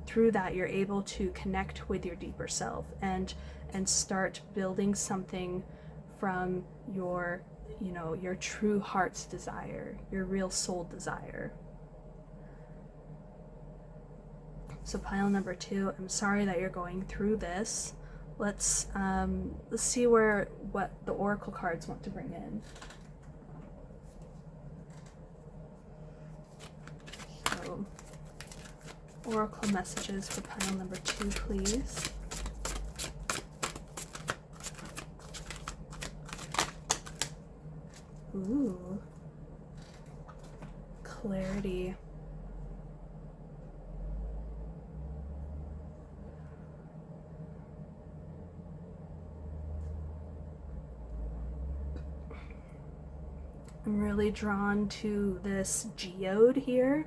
through that, you're able to connect with your deeper self and start building something from your, you know, your true heart's desire, your real soul desire. So pile number 2, I'm sorry that you're going through this. Let's see what the oracle cards want to bring in. So, oracle messages for pile number 2, please. Ooh, clarity. I'm really drawn to this geode here.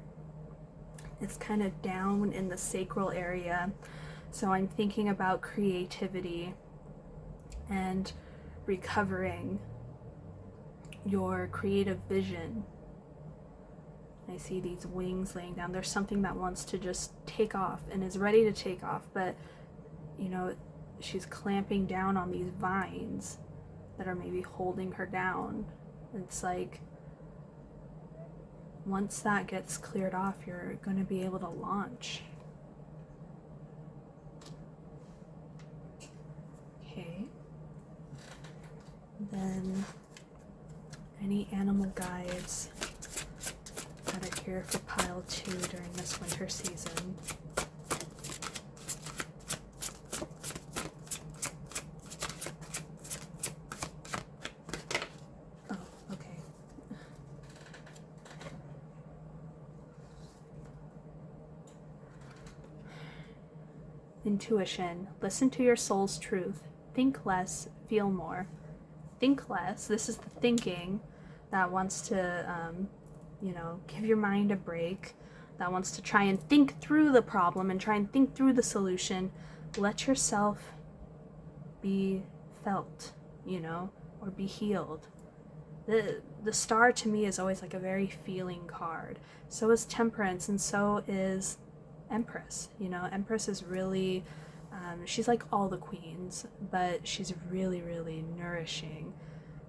It's kind of down in the sacral area. So I'm thinking about creativity and recovering your creative vision. I see these wings laying down. There's something that wants to just take off and is ready to take off, but, you know, she's clamping down on these vines that are maybe holding her down. It's like, once that gets cleared off, you're going to be able to launch. Okay. Then, any animal guides that are here for pile 2 during this winter season? Intuition. Listen to your soul's truth. Think less, feel more. Think less. This is the thinking that wants to, you know, give your mind a break, that wants to try and think through the problem and try and think through the solution. Let yourself be felt, you know, or be healed. The star to me is always like a very feeling card. So is Temperance, and so is Empress. You know, Empress is really, she's like all the queens, but she's really, really nourishing.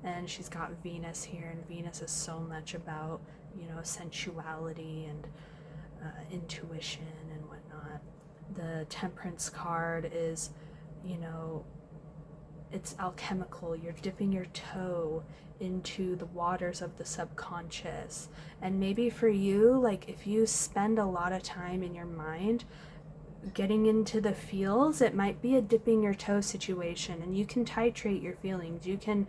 And she's got Venus here, and Venus is so much about, you know, sensuality and intuition and whatnot. The Temperance card is, you know, it's alchemical. You're dipping your toe into the waters of the subconscious. And maybe for you, like, if you spend a lot of time in your mind getting into the feels, it might be a dipping your toe situation, and you can titrate your feelings. You can,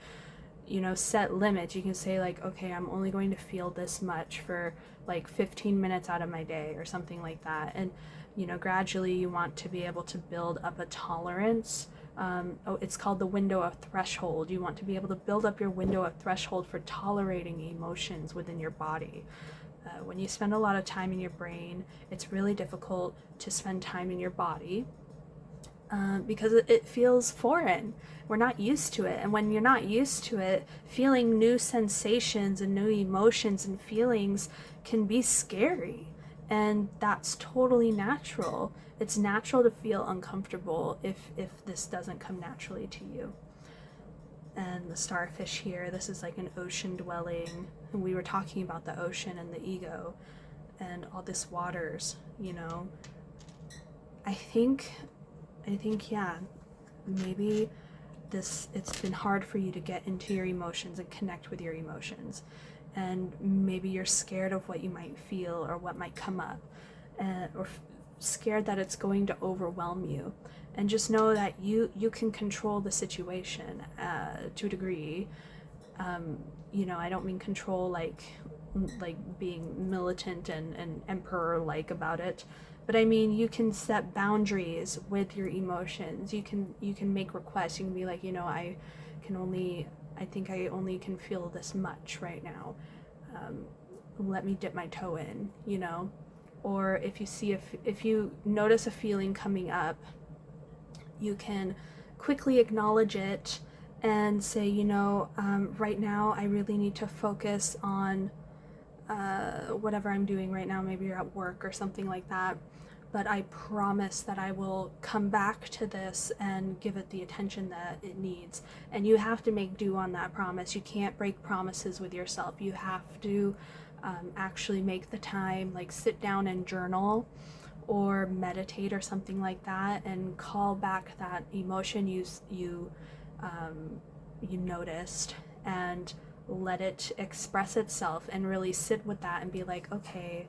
you know, set limits. You can say, like, okay, I'm only going to feel this much for like 15 minutes out of my day or something like that. And, you know, gradually you want to be able to build up a tolerance. It's called the window of threshold. You want to be able to build up your window of threshold for tolerating emotions within your body. When you spend a lot of time in your brain, it's really difficult to spend time in your body because it feels foreign. We're not used to it. And when you're not used to it, feeling new sensations and new emotions and feelings can be scary. And that's totally natural. It's natural to feel uncomfortable if this doesn't come naturally to you. And the starfish here, this is like an ocean dwelling, and we were talking about the ocean and the ego and all this waters, you know. I think yeah, maybe it's been hard for you to get into your emotions and connect with your emotions, and maybe you're scared of what you might feel or what might come up, or scared that it's going to overwhelm you. And just know that you can control the situation to a degree. You know, I don't mean control like being militant and emperor like about it, but I mean you can set boundaries with your emotions. You can make requests. You can be like, you know, I think I only can feel this much right now. Let me dip my toe in, you know. Or if you notice a feeling coming up, you can quickly acknowledge it and say, you know, right now I really need to focus on whatever I'm doing right now. Maybe you're at work or something like that, but I promise that I will come back to this and give it the attention that it needs. And you have to make do on that promise. You can't break promises with yourself. You have to actually make the time, like sit down and journal or meditate or something like that, and call back that emotion you noticed, and let it express itself, and really sit with that and be like, okay,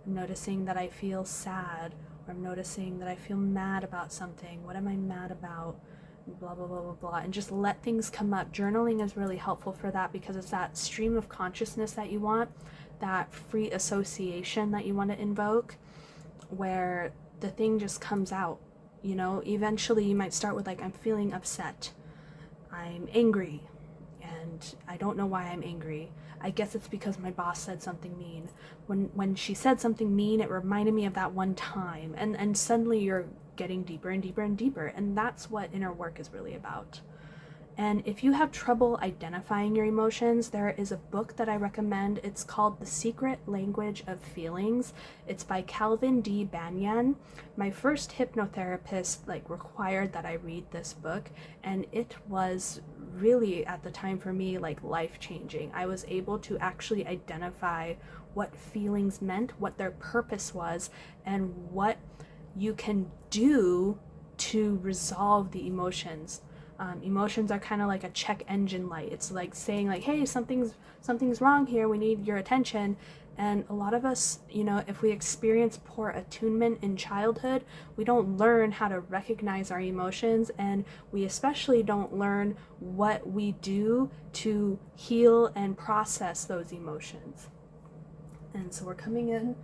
I'm noticing that I feel sad, or I'm noticing that I feel mad about something. What am I mad about? Blah blah blah blah blah. And just let things come up. Journaling is really helpful for that, because it's that stream of consciousness that you want, that free association that you want to invoke, where the thing just comes out. You know, eventually you might start with like, I'm feeling upset, I'm angry, and I don't know why I'm angry. I guess it's because my boss said something mean. When she said something mean, it reminded me of that one time, and suddenly you're getting deeper and deeper and deeper. And that's what inner work is really about. And if you have trouble identifying your emotions, there is a book that I recommend. It's called The Secret Language of Feelings. It's by Calvin D. Banyan. My first hypnotherapist required that I read this book, and it was really, at the time for me, life-changing. I was able to actually identify what feelings meant, what their purpose was, and what you can do to resolve the emotions. Emotions are kind of like a check engine light. It's like saying like, hey, something's wrong here, we need your attention. And a lot of us, you know, if we experience poor attunement in childhood, we don't learn how to recognize our emotions, and we especially don't learn what we do to heal and process those emotions. And so we're coming in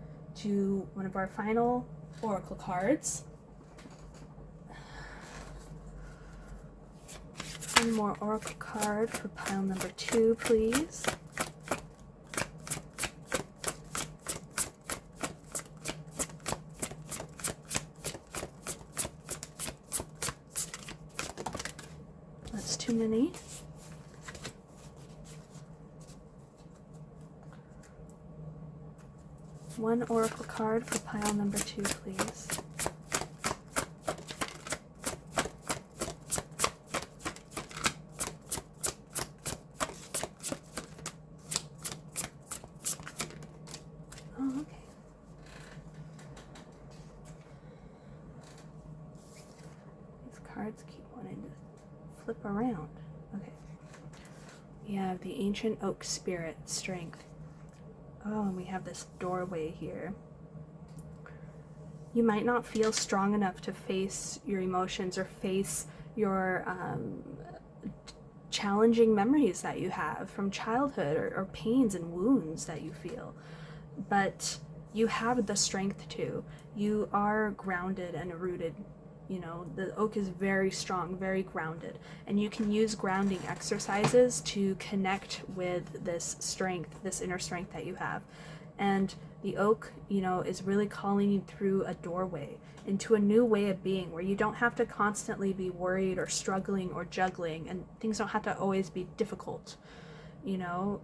to one of our final oracle cards. One more oracle card for pile number 2, please. That's too many. One oracle card for pile number 2, please. Oh, okay. These cards keep wanting to flip around. Okay. We have the Ancient Oak Spirit, Strength. Oh, and we have this doorway here. You might not feel strong enough to face your emotions or face your challenging memories that you have from childhood, or pains and wounds that you feel. But you have the strength to. You are grounded and rooted. You know, the oak is very strong, very grounded, and you can use grounding exercises to connect with this strength, this inner strength that you have. And the oak, you know, is really calling you through a doorway into a new way of being, where you don't have to constantly be worried or struggling or juggling, and things don't have to always be difficult. You know,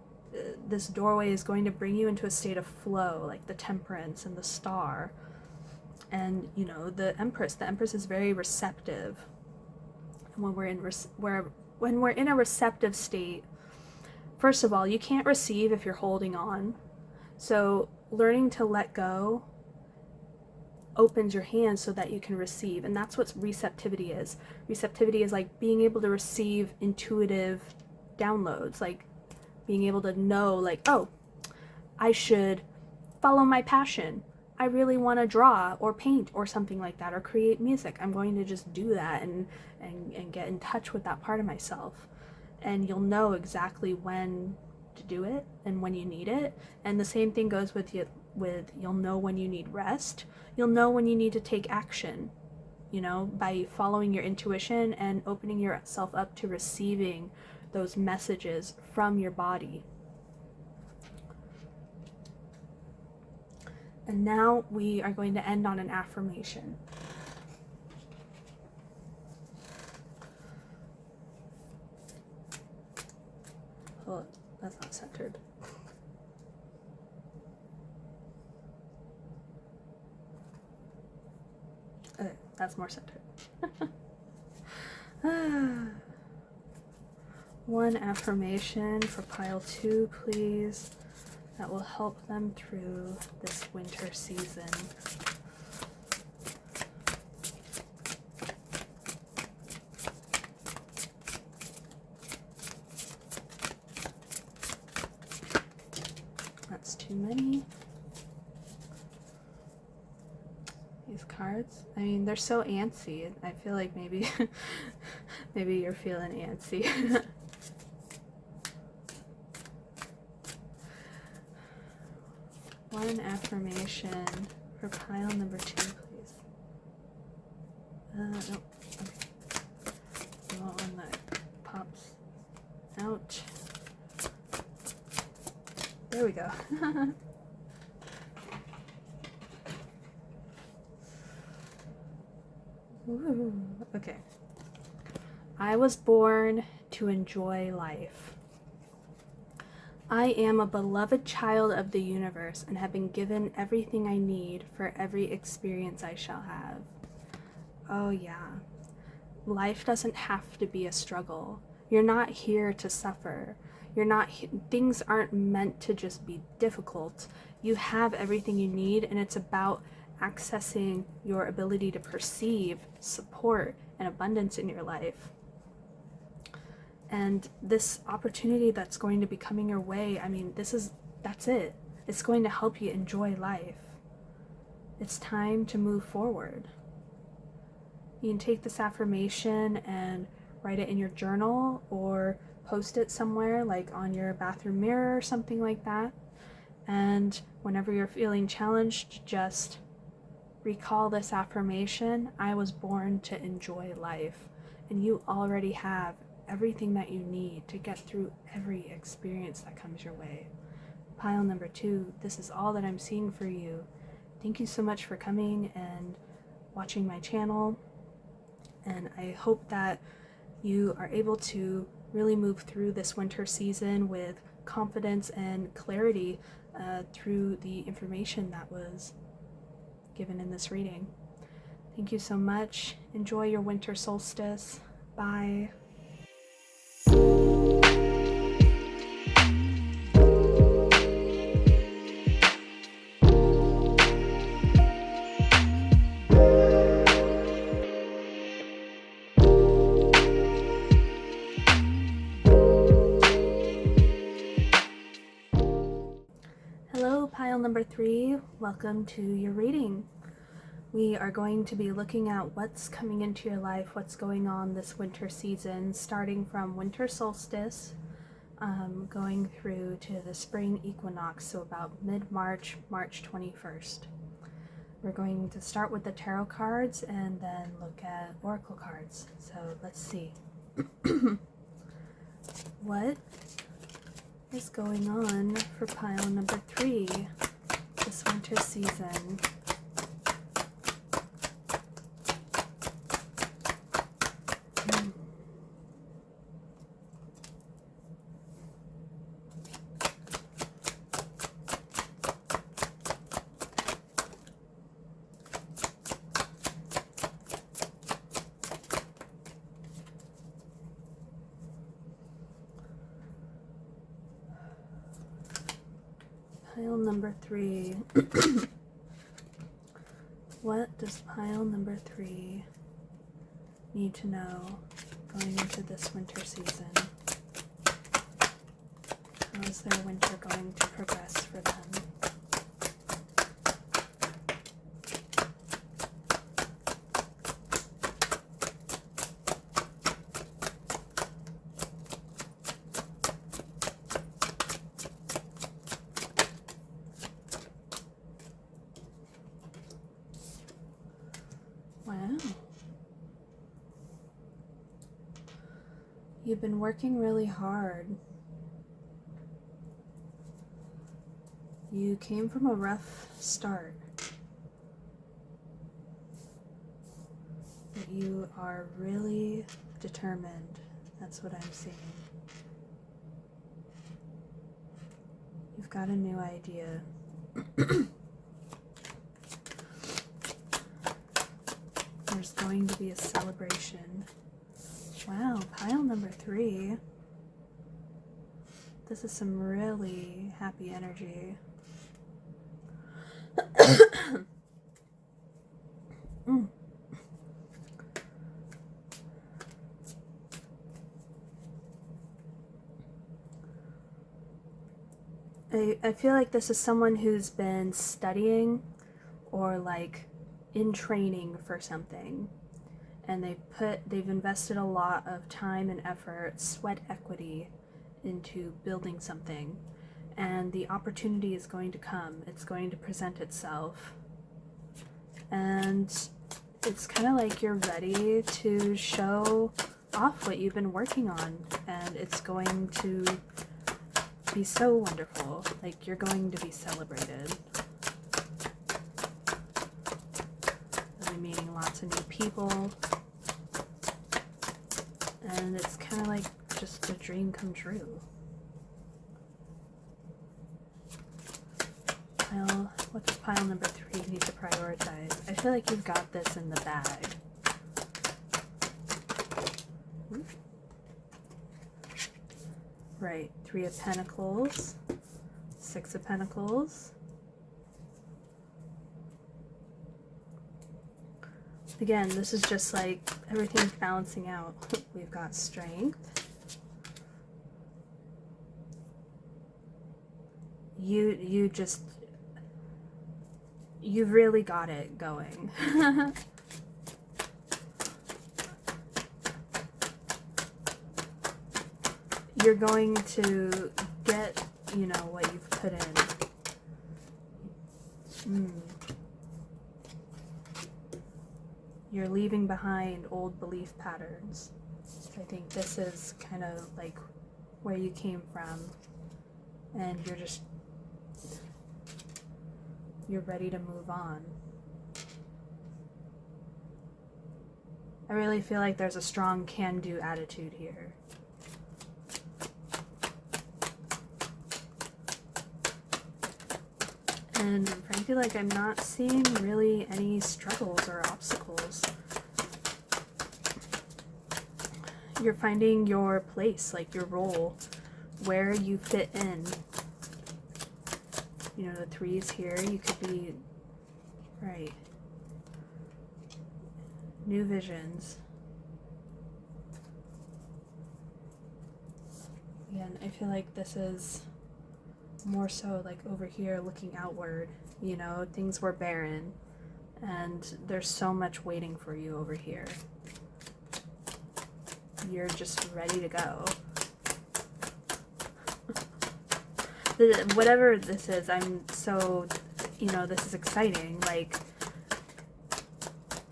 this doorway is going to bring you into a state of flow, like the Temperance and the Star. And, you know, the Empress is very receptive. And when we're in a receptive state, first of all, you can't receive if you're holding on. So learning to let go opens your hands so that you can receive. And that's what receptivity is. Receptivity is like being able to receive intuitive downloads, like being able to know, like, oh, I should follow my passion. I really want to draw or paint or something like that, or create music. I'm going to just do that and get in touch with that part of myself. And you'll know exactly when to do it and when you need it. And the same thing goes with you'll know when you need rest. You'll know when you need to take action, you know, by following your intuition and opening yourself up to receiving those messages from your body. And now we are going to end on an affirmation. Oh, that's not centered. Okay, that's more centered. One affirmation for pile 2, please, that will help them through this winter season. That's too many. These cards, I mean, they're so antsy. I feel like maybe maybe you're feeling antsy. One affirmation for pile number 2, please. No, okay. I want one that pops out. There we go. Ooh, okay. I was born to enjoy life. I am a beloved child of the universe and have been given everything I need for every experience I shall have. Oh yeah. Life doesn't have to be a struggle. You're not here to suffer. Things aren't meant to just be difficult. You have everything you need, and it's about accessing your ability to perceive support and abundance in your life. And this opportunity that's going to be coming your way, I mean, that's it. It's going to help you enjoy life. It's time to move forward. You can take this affirmation and write it in your journal or post it somewhere, like on your bathroom mirror or something like that. And whenever you're feeling challenged, just recall this affirmation: I was born to enjoy life. And you already have everything that you need to get through every experience that comes your way. Pile number 2, this is all that I'm seeing for you. Thank you so much for coming and watching my channel. And I hope that you are able to really move through this winter season with confidence and clarity through the information that was given in this reading. Thank you so much. Enjoy your winter solstice. Bye. Hello, pile number 3. Welcome to your reading. We are going to be looking at what's coming into your life, what's going on this winter season, starting from winter solstice, going through to the spring equinox, so about mid-March, March 21st. We're going to start with the tarot cards and then look at oracle cards. So let's see. What is going on for pile number 3 this winter season? Pile number 3. What does pile number 3 need to know going into this winter season? How is their winter going to progress for them? Wow. You've been working really hard. You came from a rough start. But you are really determined. That's what I'm seeing. You've got a new idea. There's going to be a celebration. Wow, pile number 3. This is some really happy energy. I feel like this is someone who's been studying or like in training for something, and they've invested a lot of time and effort, sweat equity into building something, and the opportunity is going to come. It's going to present itself, and it's kind of like you're ready to show off what you've been working on, and it's going to be so wonderful. Like, you're going to be celebrated. You'll be meeting lots of new people, and it's kind of like just a dream come true. What does pile number 3 need to prioritize? I feel like you've got this in the bag. Right, 3 of Pentacles, 6 of Pentacles. Again, this is just like everything's balancing out. We've got Strength. You've really got it going. You're going to get, you know, what you've put in. You're leaving behind old belief patterns. I think this is kind of like where you came from, and you're ready to move on. I really feel like there's a strong can-do attitude here. And frankly, like, I'm not seeing really any struggles or obstacles. You're finding your place, like your role, where you fit in. You know, the 3s here, you could be, right. New visions. Again, I feel like this is more so like over here looking outward. You know, things were barren, and there's so much waiting for you over here. You're just ready to go. Whatever this is, I'm so, you know, this is exciting. Like,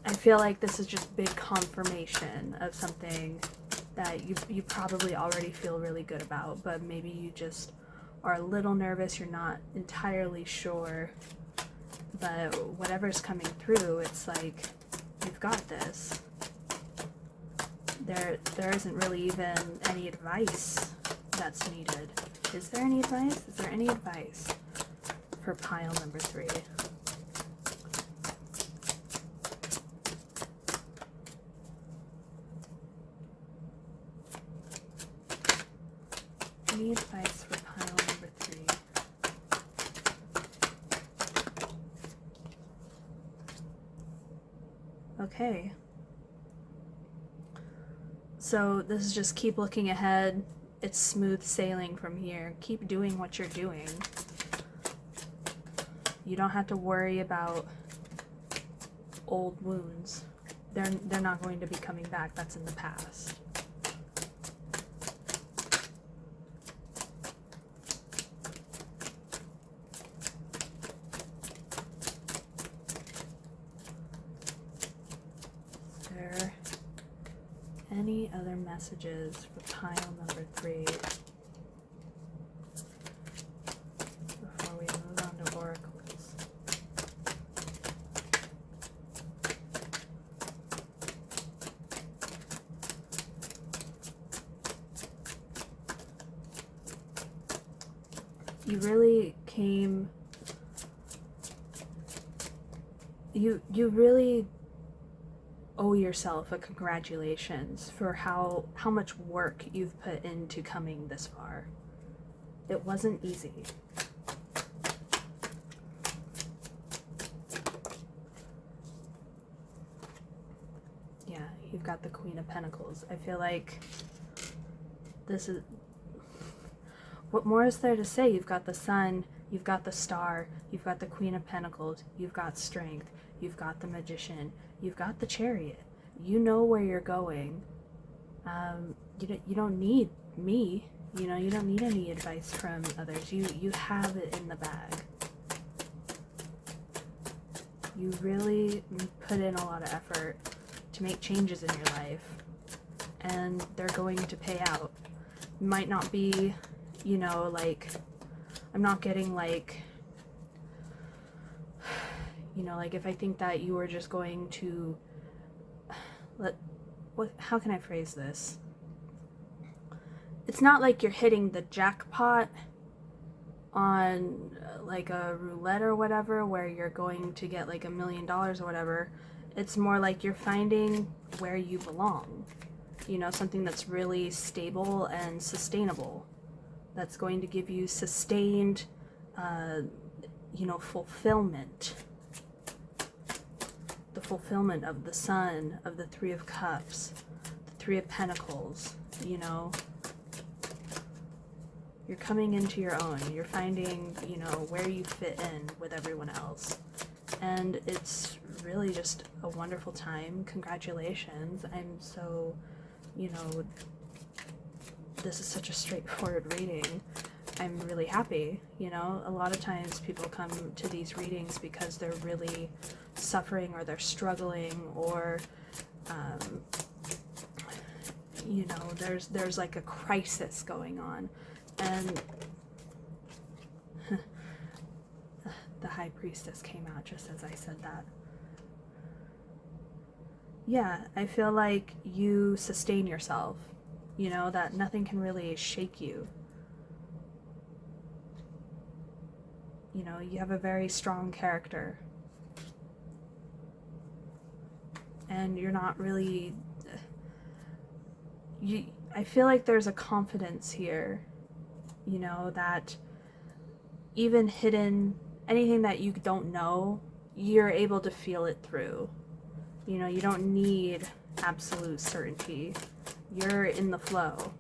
I feel like this is just big confirmation of something that you probably already feel really good about, but maybe you just are a little nervous, you're not entirely sure, but whatever's coming through, it's like, you've got this. There isn't really even any advice that's needed. Is there any advice? Is there any advice for pile number 3? Any advice for pile number 3? Okay. So this is just keep looking ahead. It's smooth sailing from here. Keep doing what you're doing. You don't have to worry about old wounds. They're not going to be coming back. That's in the past. Is there any other messages for pile number 3 before we move on to oracles? You really came, you really owe yourself a congratulations for how much work you've put into coming this far. It wasn't easy. Yeah, you've got the Queen of Pentacles. I feel like this is, what more is there to say? You've got the Sun, you've got the Star, you've got the Queen of Pentacles, you've got Strength, you've got the Magician, you've got the Chariot. You know where you're going. You don't need me. You know, you don't need any advice from others. You have it in the bag. You really put in a lot of effort to make changes in your life, and they're going to pay out. Might not be, you know, like, I'm not getting like, you know, like if I think that you were just going to how can I phrase this? It's not like you're hitting the jackpot on like a roulette or whatever, where you're going to get like $1 million or whatever. It's more like you're finding where you belong. You know, something that's really stable and sustainable. That's going to give you sustained, you know, fulfillment. The fulfillment of the Sun, of the Three of Cups, the Three of Pentacles, you know. You're coming into your own. You're finding, you know, where you fit in with everyone else. And it's really just a wonderful time. Congratulations. I'm so, you know, this is such a straightforward reading. I'm really happy. You know, a lot of times people come to these readings because they're really suffering, or they're struggling, or you know, there's like a crisis going on, and the High Priestess came out just as I said that. Yeah, I feel like you sustain yourself, you know, that nothing can really shake you. You know, you have a very strong character. And you're not really, I feel like there's a confidence here, you know, that even hidden, anything that you don't know, you're able to feel it through. You know, you don't need absolute certainty. You're in the flow.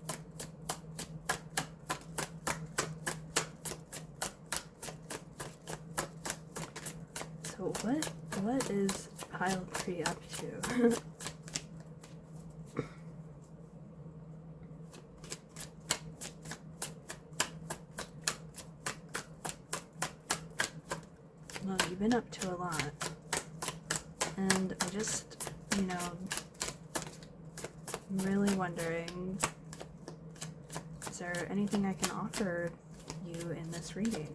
So what is pile 3 up to? Well, you've been up to a lot. And I just, you know, I'm really wondering, is there anything I can offer you in this reading?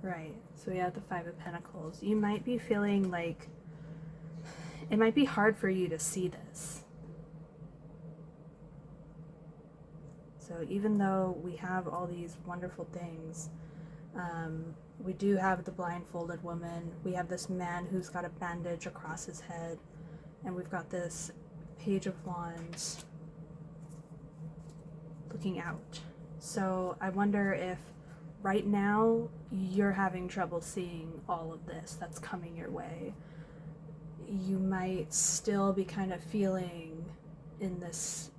Right, so we have the Five of Pentacles. You might be feeling like it might be hard for you to see this. So even though we have all these wonderful things, we do have the blindfolded woman, we have this man who's got a bandage across his head, and we've got this Page of Wands looking out. So I wonder if right now you're having trouble seeing all of this that's coming your way. You might still be kind of feeling in this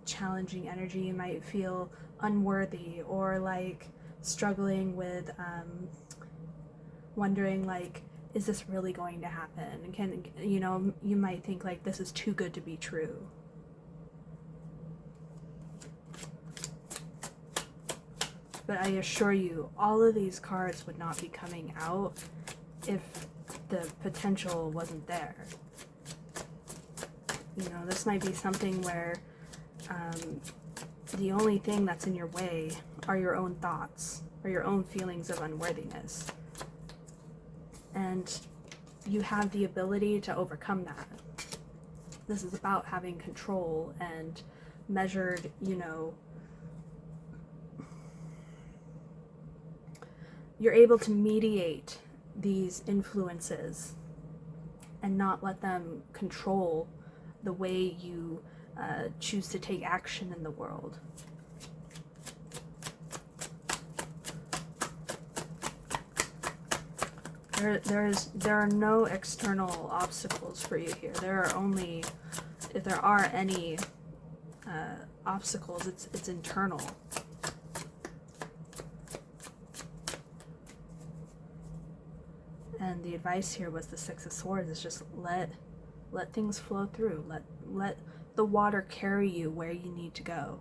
challenging energy. You might feel unworthy, or like struggling with wondering like, is this really going to happen? And can, you know, you might think like this is too good to be true. But I assure you, all of these cards would not be coming out if the potential wasn't there. You know, this might be something where the only thing that's in your way are your own thoughts or your own feelings of unworthiness. And you have the ability to overcome that. This is about having control and measured, you know, you're able to mediate these influences and not let them control the way you choose to take action in the world. There are no external obstacles for you here. There are only, if there are any obstacles, it's internal. And the advice here was the Six of Swords is just let things flow through. Let the water carry you where you need to go.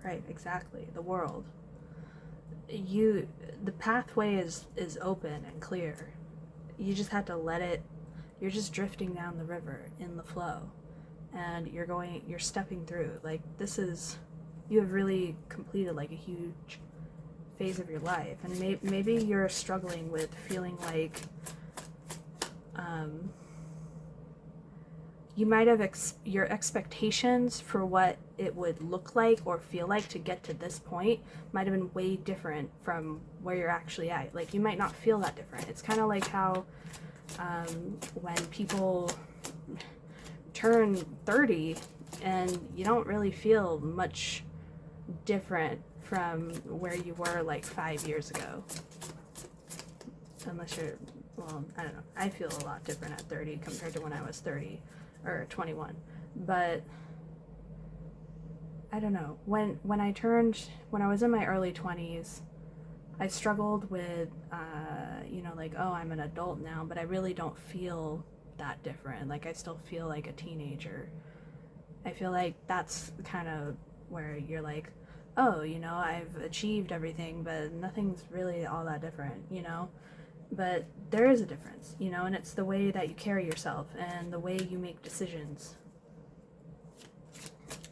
Right, exactly. The world. The pathway is open and clear. You just have to let it. You're just drifting down the river in the flow, and you're stepping through. Like, this is, you have really completed like a huge phase of your life. And maybe you're struggling with feeling like you might have your expectations for what it would look like or feel like to get to this point might have been way different from where you're actually at. Like, you might not feel that different. It's kind of like how when people turn 30 and you don't really feel much different from where you were like 5 years ago. Unless you're, well, I don't know. I feel a lot different at 30 compared to when I was 30 or 21. But I don't know. When I was in my early 20s, I struggled with, you know, like, oh, I'm an adult now, but I really don't feel that different. Like, I still feel like a teenager. I feel like that's kind of where you're like, oh, you know, I've achieved everything, but nothing's really all that different, you know? But there is a difference, you know, and it's the way that you carry yourself and the way you make decisions.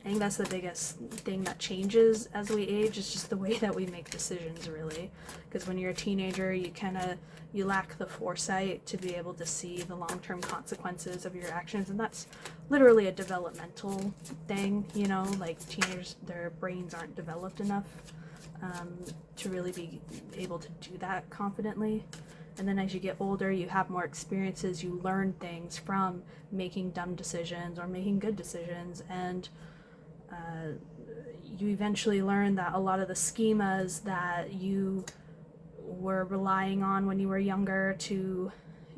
I think that's the biggest thing that changes as we age, is just the way that we make decisions, really. Because when you're a teenager, you lack the foresight to be able to see the long-term consequences of your actions, and that's literally a developmental thing, you know, like teenagers, their brains aren't developed enough to really be able to do that confidently. And then as you get older, you have more experiences, you learn things from making dumb decisions or making good decisions, and you eventually learn that a lot of the schemas that you were relying on when you were younger to,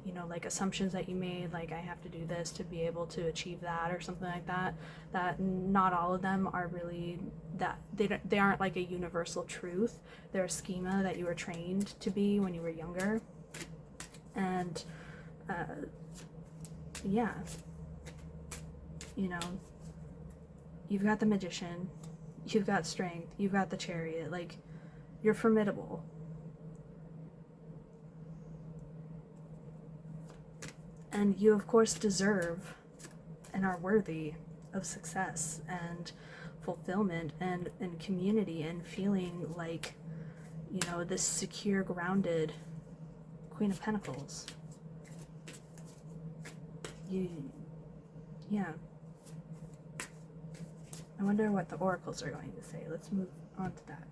you know, like assumptions that you made, like I have to do this to be able to achieve that or something like that, that not all of them are really that, they aren't like a universal truth. They're a schema that you were trained to be when you were younger. And yeah, you know, you've got the Magician, you've got Strength, you've got the Chariot, like, you're formidable. And you, of course, deserve and are worthy of success and fulfillment and community and feeling like, you know, this secure, grounded Queen of Pentacles. Yeah. I wonder what the oracles are going to say. Let's move on to that.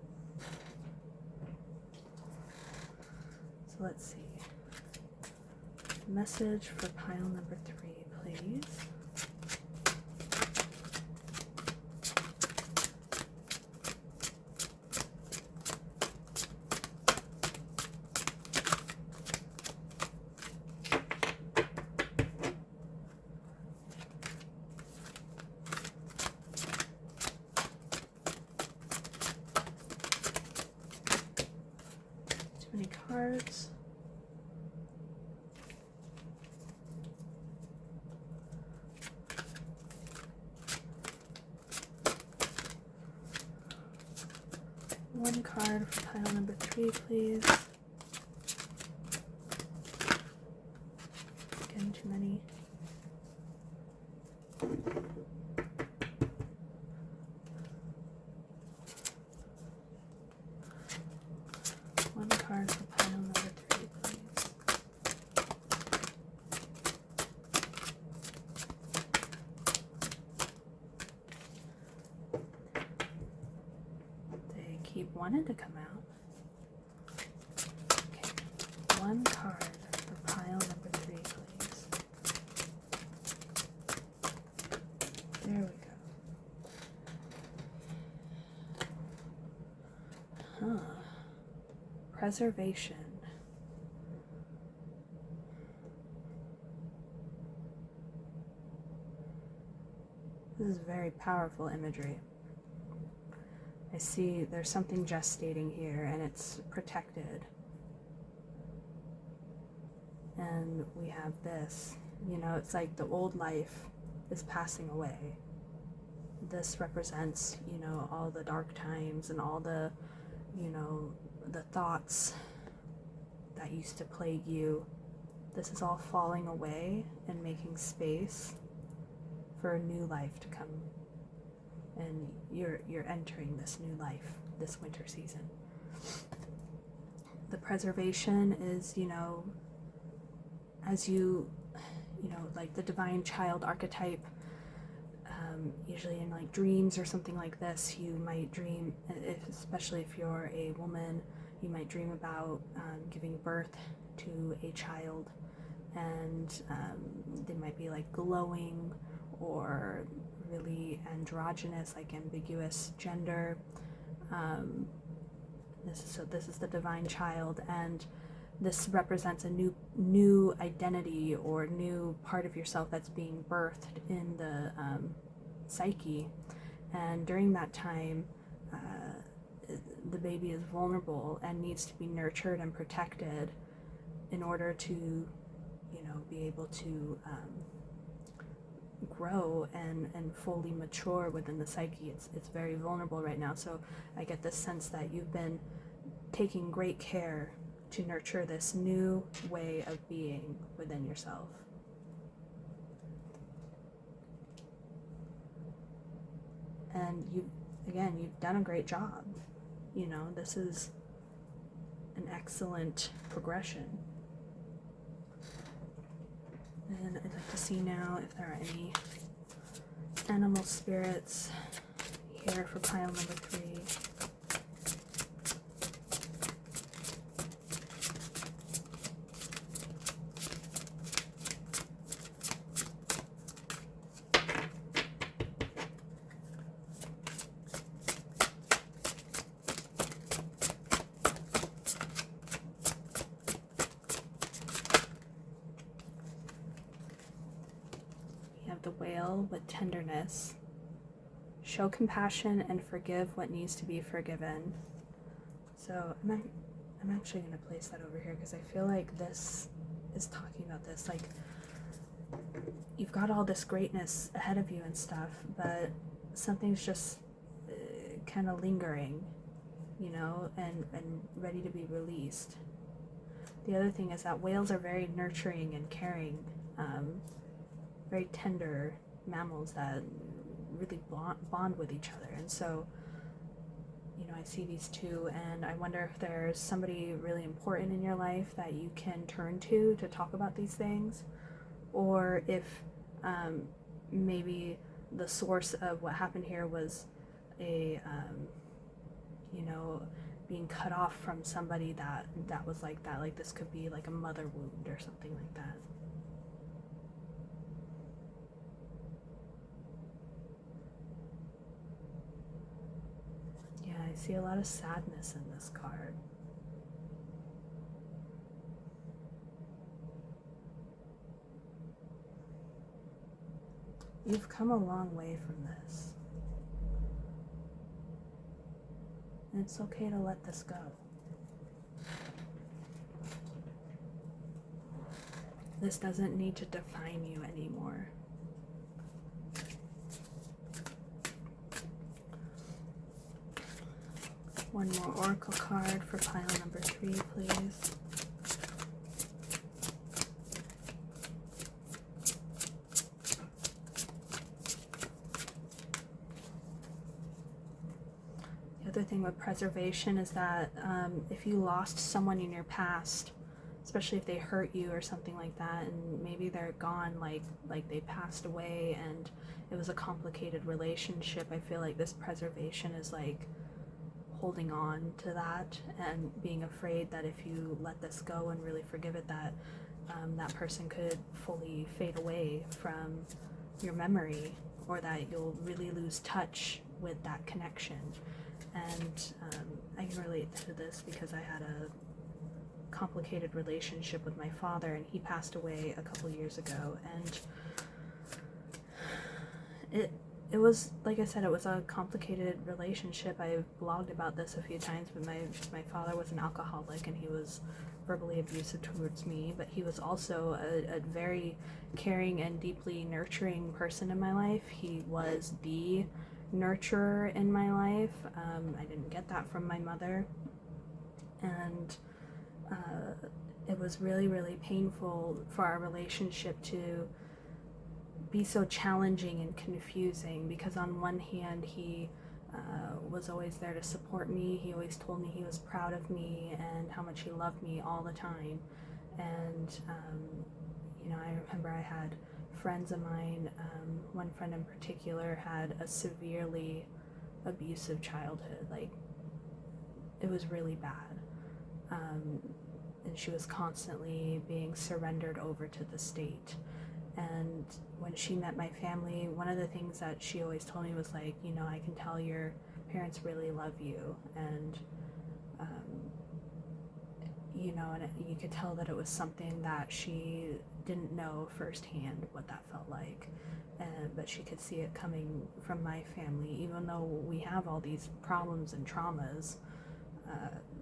So let's see. Message for pile number 3, please. cards. One card for pile number 3, please. Getting too many. One card for pile number 3, please. They keep wanting to come out. Okay, one card for pile number 3, please. There we go. Huh. Preservation. This is very powerful imagery. I see there's something gestating here and it's protected. And we have this, you know, it's like the old life is passing away. This represents, you know, all the dark times and all the, you know, the thoughts that used to plague you. This is all falling away and making space for a new life to come. And you're entering this new life this winter season. The preservation is, you know, as you know, like the divine child archetype, usually in like dreams or something like this, you might dream, especially if you're a woman, you might dream about giving birth to a child, and they might be like glowing or really androgynous, like ambiguous gender. This is the divine child, and this represents a new identity or new part of yourself that's being birthed in the psyche. And during that time, the baby is vulnerable and needs to be nurtured and protected in order to, you know, be able to grow and fully mature within the psyche. It's very vulnerable right now. So I get this sense that you've been taking great care to nurture this new way of being within yourself. And you've done a great job. You know, this is an excellent progression. And I'd like to see now if there are any animal spirits here for pile number 3. The whale with tenderness. Show compassion and forgive what needs to be forgiven. So I'm actually going to place that over here because I feel like this is talking about this. Like, you've got all this greatness ahead of you and stuff, but something's just kind of lingering, you know, and ready to be released. The other thing is that whales are very nurturing and caring, very tender mammals that really bond with each other. And so, you know, I see these two, and I wonder if there's somebody really important in your life that you can turn to talk about these things, or if maybe the source of what happened here was a you know, being cut off from somebody that was like that. Like, this could be like a mother wound or something like that. I see a lot of sadness in this card. You've come a long way from this. And it's okay to let this go. This doesn't need to define you anymore. One more oracle card for pile number 3, please. The other thing with preservation is that if you lost someone in your past, especially if they hurt you or something like that, and maybe they're gone, like they passed away and it was a complicated relationship, I feel like this preservation is like holding on to that and being afraid that if you let this go and really forgive it, that that person could fully fade away from your memory, or that you'll really lose touch with that connection. And I can relate to this because I had a complicated relationship with my father, and he passed away a couple years ago, and it was, like I said, it was a complicated relationship. I've blogged about this a few times, but my father was an alcoholic, and he was verbally abusive towards me, but he was also a very caring and deeply nurturing person in my life. He was the nurturer in my life. I didn't get that from my mother, and it was really, really painful for our relationship to be so challenging and confusing, because on one hand he was always there to support me. He always told me he was proud of me and how much he loved me all the time. And you know, I remember I had friends of mine, one friend in particular had a severely abusive childhood. Like, it was really bad. And she was constantly being surrendered over to the state. And when she met my family, one of the things that she always told me was like, you know, I can tell your parents really love you. And, you know, and you could tell that it was something that she didn't know firsthand what that felt like. But she could see it coming from my family, even though we have all these problems and traumas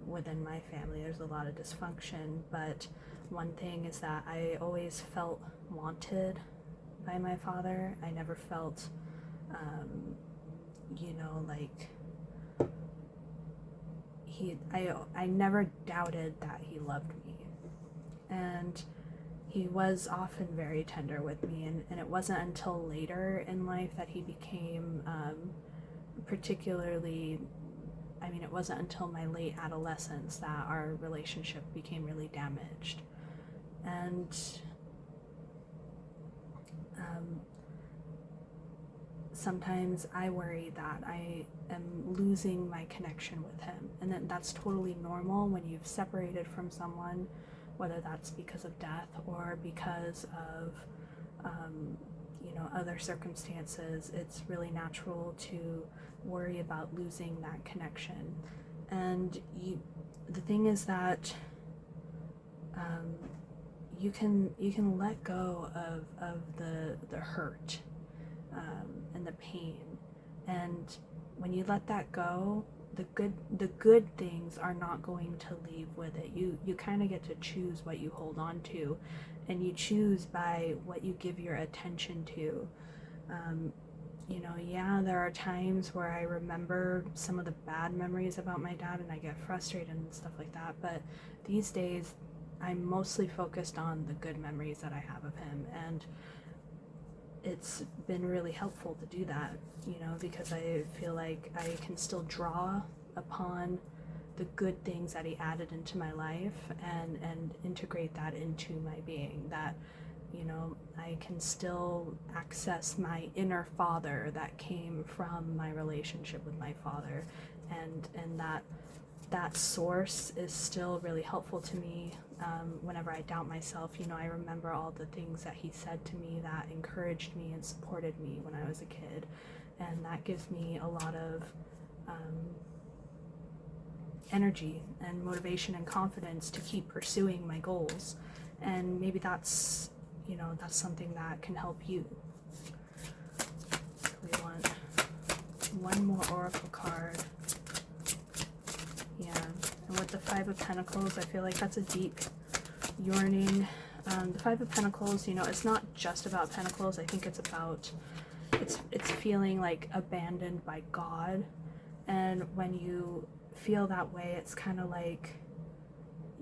within my family. There's a lot of dysfunction, but one thing is that I always felt wanted by my father. I never felt, you know, like I never doubted that he loved me. And he was often very tender with me, and it wasn't until later in life that he became particularly, I mean, it wasn't until my late adolescence that our relationship became really damaged. And sometimes I worry that I am losing my connection with him, and that's totally normal when you've separated from someone, whether that's because of death or because of you know, other circumstances. It's really natural to worry about losing that connection. And the thing is that you can let go of the hurt and the pain, and when you let that go, the good things are not going to leave with it. You kind of get to choose what you hold on to, and you choose by what you give your attention to. You know, yeah, there are times where I remember some of the bad memories about my dad and I get frustrated and stuff like that, but these days I'm mostly focused on the good memories that I have of him, and it's been really helpful to do that, you know, because I feel like I can still draw upon the good things that he added into my life and integrate that into my being. That, you know, I can still access my inner father that came from my relationship with my father, and that source is still really helpful to me. Whenever I doubt myself, you know, I remember all the things that he said to me that encouraged me and supported me when I was a kid, and that gives me a lot of energy and motivation and confidence to keep pursuing my goals. And maybe that's, you know, that's something that can help you. We want one more oracle card. Yeah, and with the 5 of Pentacles, I feel like that's a deep yearning The Five of Pentacles, you know, it's not just about Pentacles. I think it's about, it's feeling like abandoned by God. And when you feel that way, it's kind of like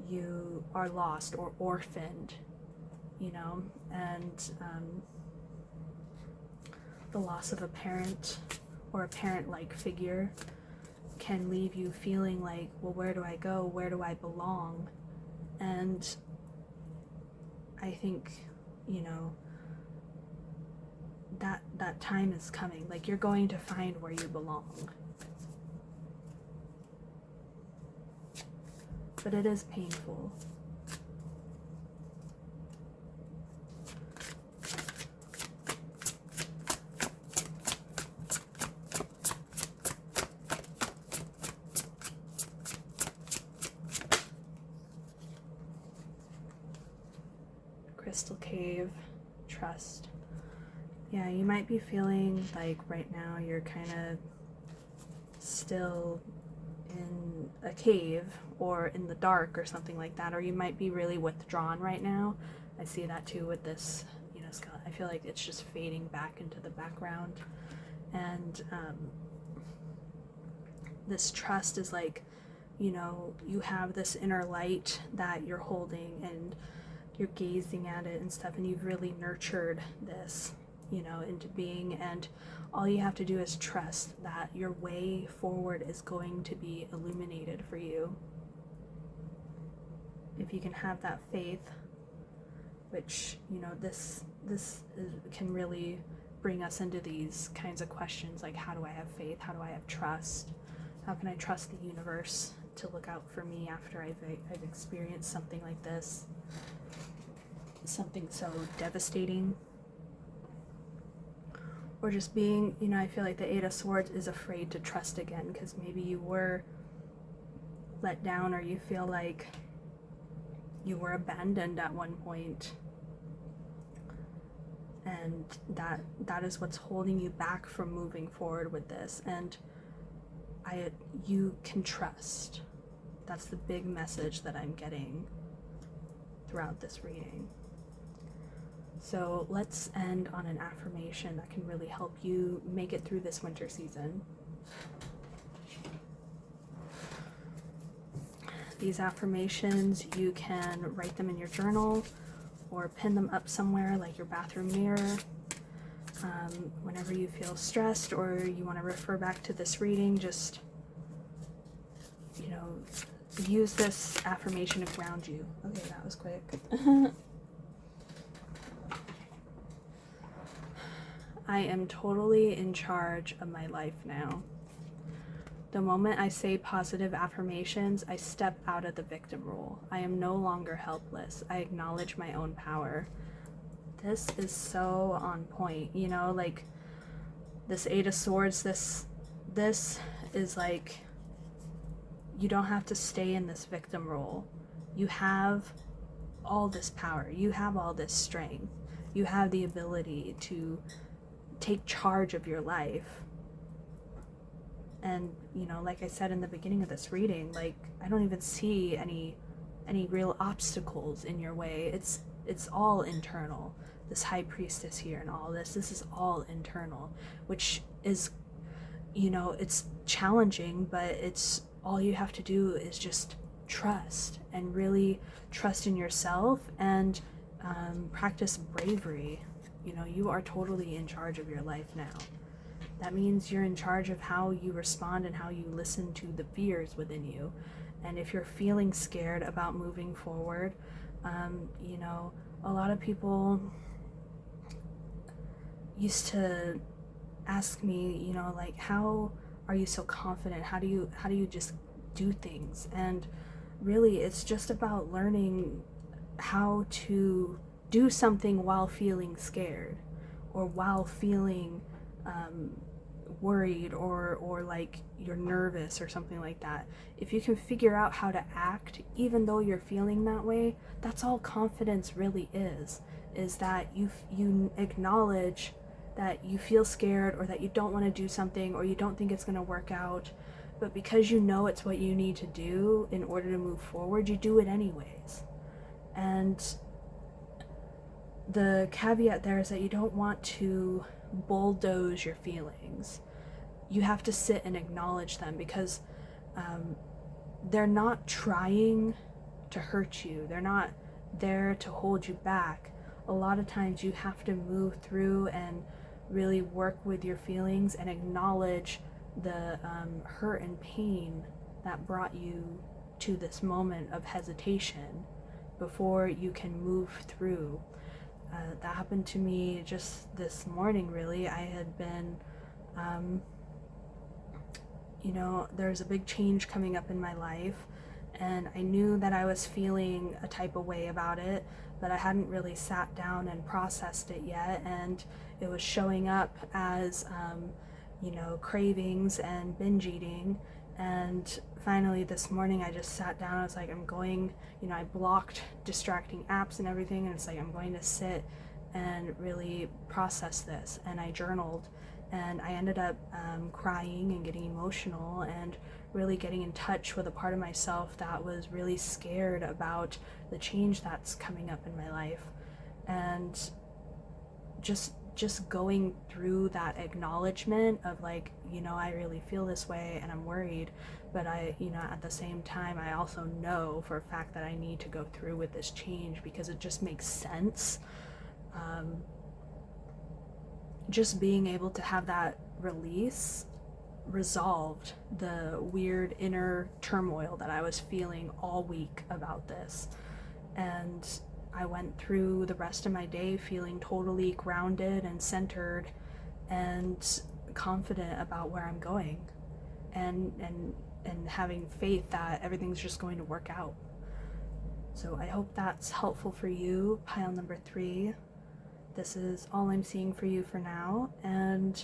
you are lost or orphaned, you know, and the loss of a parent or a parent-like figure can leave you feeling like, well, where do I go? Where do I belong? And I think, you know, that time is coming. Like, you're going to find where you belong. But it is painful. Crystal Cave, trust. Yeah, you might be feeling like right now you're kind of still in a cave or in the dark or something like that, or you might be really withdrawn right now. I see that too with this, you know, skeleton. I feel like it's just fading back into the background. And this trust is like, you know, you have this inner light that you're holding and you're gazing at it and stuff, and you've really nurtured this, you know, into being, and all you have to do is trust that your way forward is going to be illuminated for you. If you can have that faith, which, you know, this can really bring us into these kinds of questions, like, how do I have faith? How do I have trust? How can I trust the universe to look out for me after I've experienced something like this? Something so devastating. Or just being, you know, I feel like the Eight of Swords is afraid to trust again, because maybe you were let down, or you feel like you were abandoned at one point, and that is what's holding you back from moving forward with this. And you can trust. That's the big message that I'm getting throughout this reading. So let's end on an affirmation that can really help you make it through this winter season. These affirmations, you can write them in your journal or pin them up somewhere like your bathroom mirror. Whenever you feel stressed or you want to refer back to this reading, just, you know, use this affirmation to ground you. Okay, that was quick. I am totally in charge of my life now. The moment I say positive affirmations, I step out of the victim role. I am no longer helpless. I acknowledge my own power. This is so on point, you know, like this Eight of Swords, this is like, you don't have to stay in this victim role. You have all this power. You have all this strength. You have the ability to take charge of your life. And, you know, like I said in the beginning of this reading, like, I don't even see any real obstacles in your way. It's all internal. This High Priestess here and all this is all internal, which is, you know, it's challenging, but it's all you have to do is just trust, and really trust in yourself, and practice bravery. You know, you are totally in charge of your life now. That means you're in charge of how you respond and how you listen to the fears within you. And if you're feeling scared about moving forward, you know, a lot of people used to ask me, you know, like, how are you so confident? How do you just do things? And really, it's just about learning how to do something while feeling scared, or while feeling worried, or like you're nervous or something like that. If you can figure out how to act even though you're feeling that way, that's all confidence really is that you acknowledge that you feel scared, or that you don't want to do something, or you don't think it's going to work out, but because you know it's what you need to do in order to move forward, you do it anyways. And the caveat there is that you don't want to bulldoze your feelings. You have to sit and acknowledge them, because they're not trying to hurt you. They're not there to hold you back. A lot of times you have to move through and really work with your feelings and acknowledge the hurt and pain that brought you to this moment of hesitation before you can move through. That happened to me just this morning, really. I had been, there's a big change coming up in my life, and I knew that I was feeling a type of way about it, but I hadn't really sat down and processed it yet, and it was showing up as, cravings and binge eating. And finally this morning I just sat down. I was like, I blocked distracting apps and everything, and it's like, I'm going to sit and really process this. And I journaled, and I ended up crying and getting emotional and really getting in touch with a part of myself that was really scared about the change that's coming up in my life. And just going through that acknowledgement of like, I really feel this way and I'm worried, but at the same time, I also know for a fact that I need to go through with this change because it just makes sense. Just being able to have that release resolved the weird inner turmoil that I was feeling all week about this. And I went through the rest of my day feeling totally grounded and centered and confident about where I'm going, and having faith that everything's just going to work out. So I hope that's helpful for you, pile number 3. This is all I'm seeing for you for now, and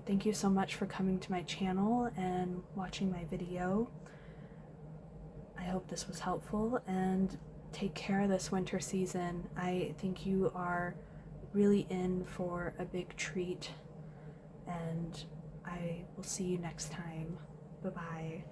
thank you so much for coming to my channel and watching my video. I hope this was helpful, and take care this winter season. I think you are really in for a big treat, and I will see you next time. Bye-bye.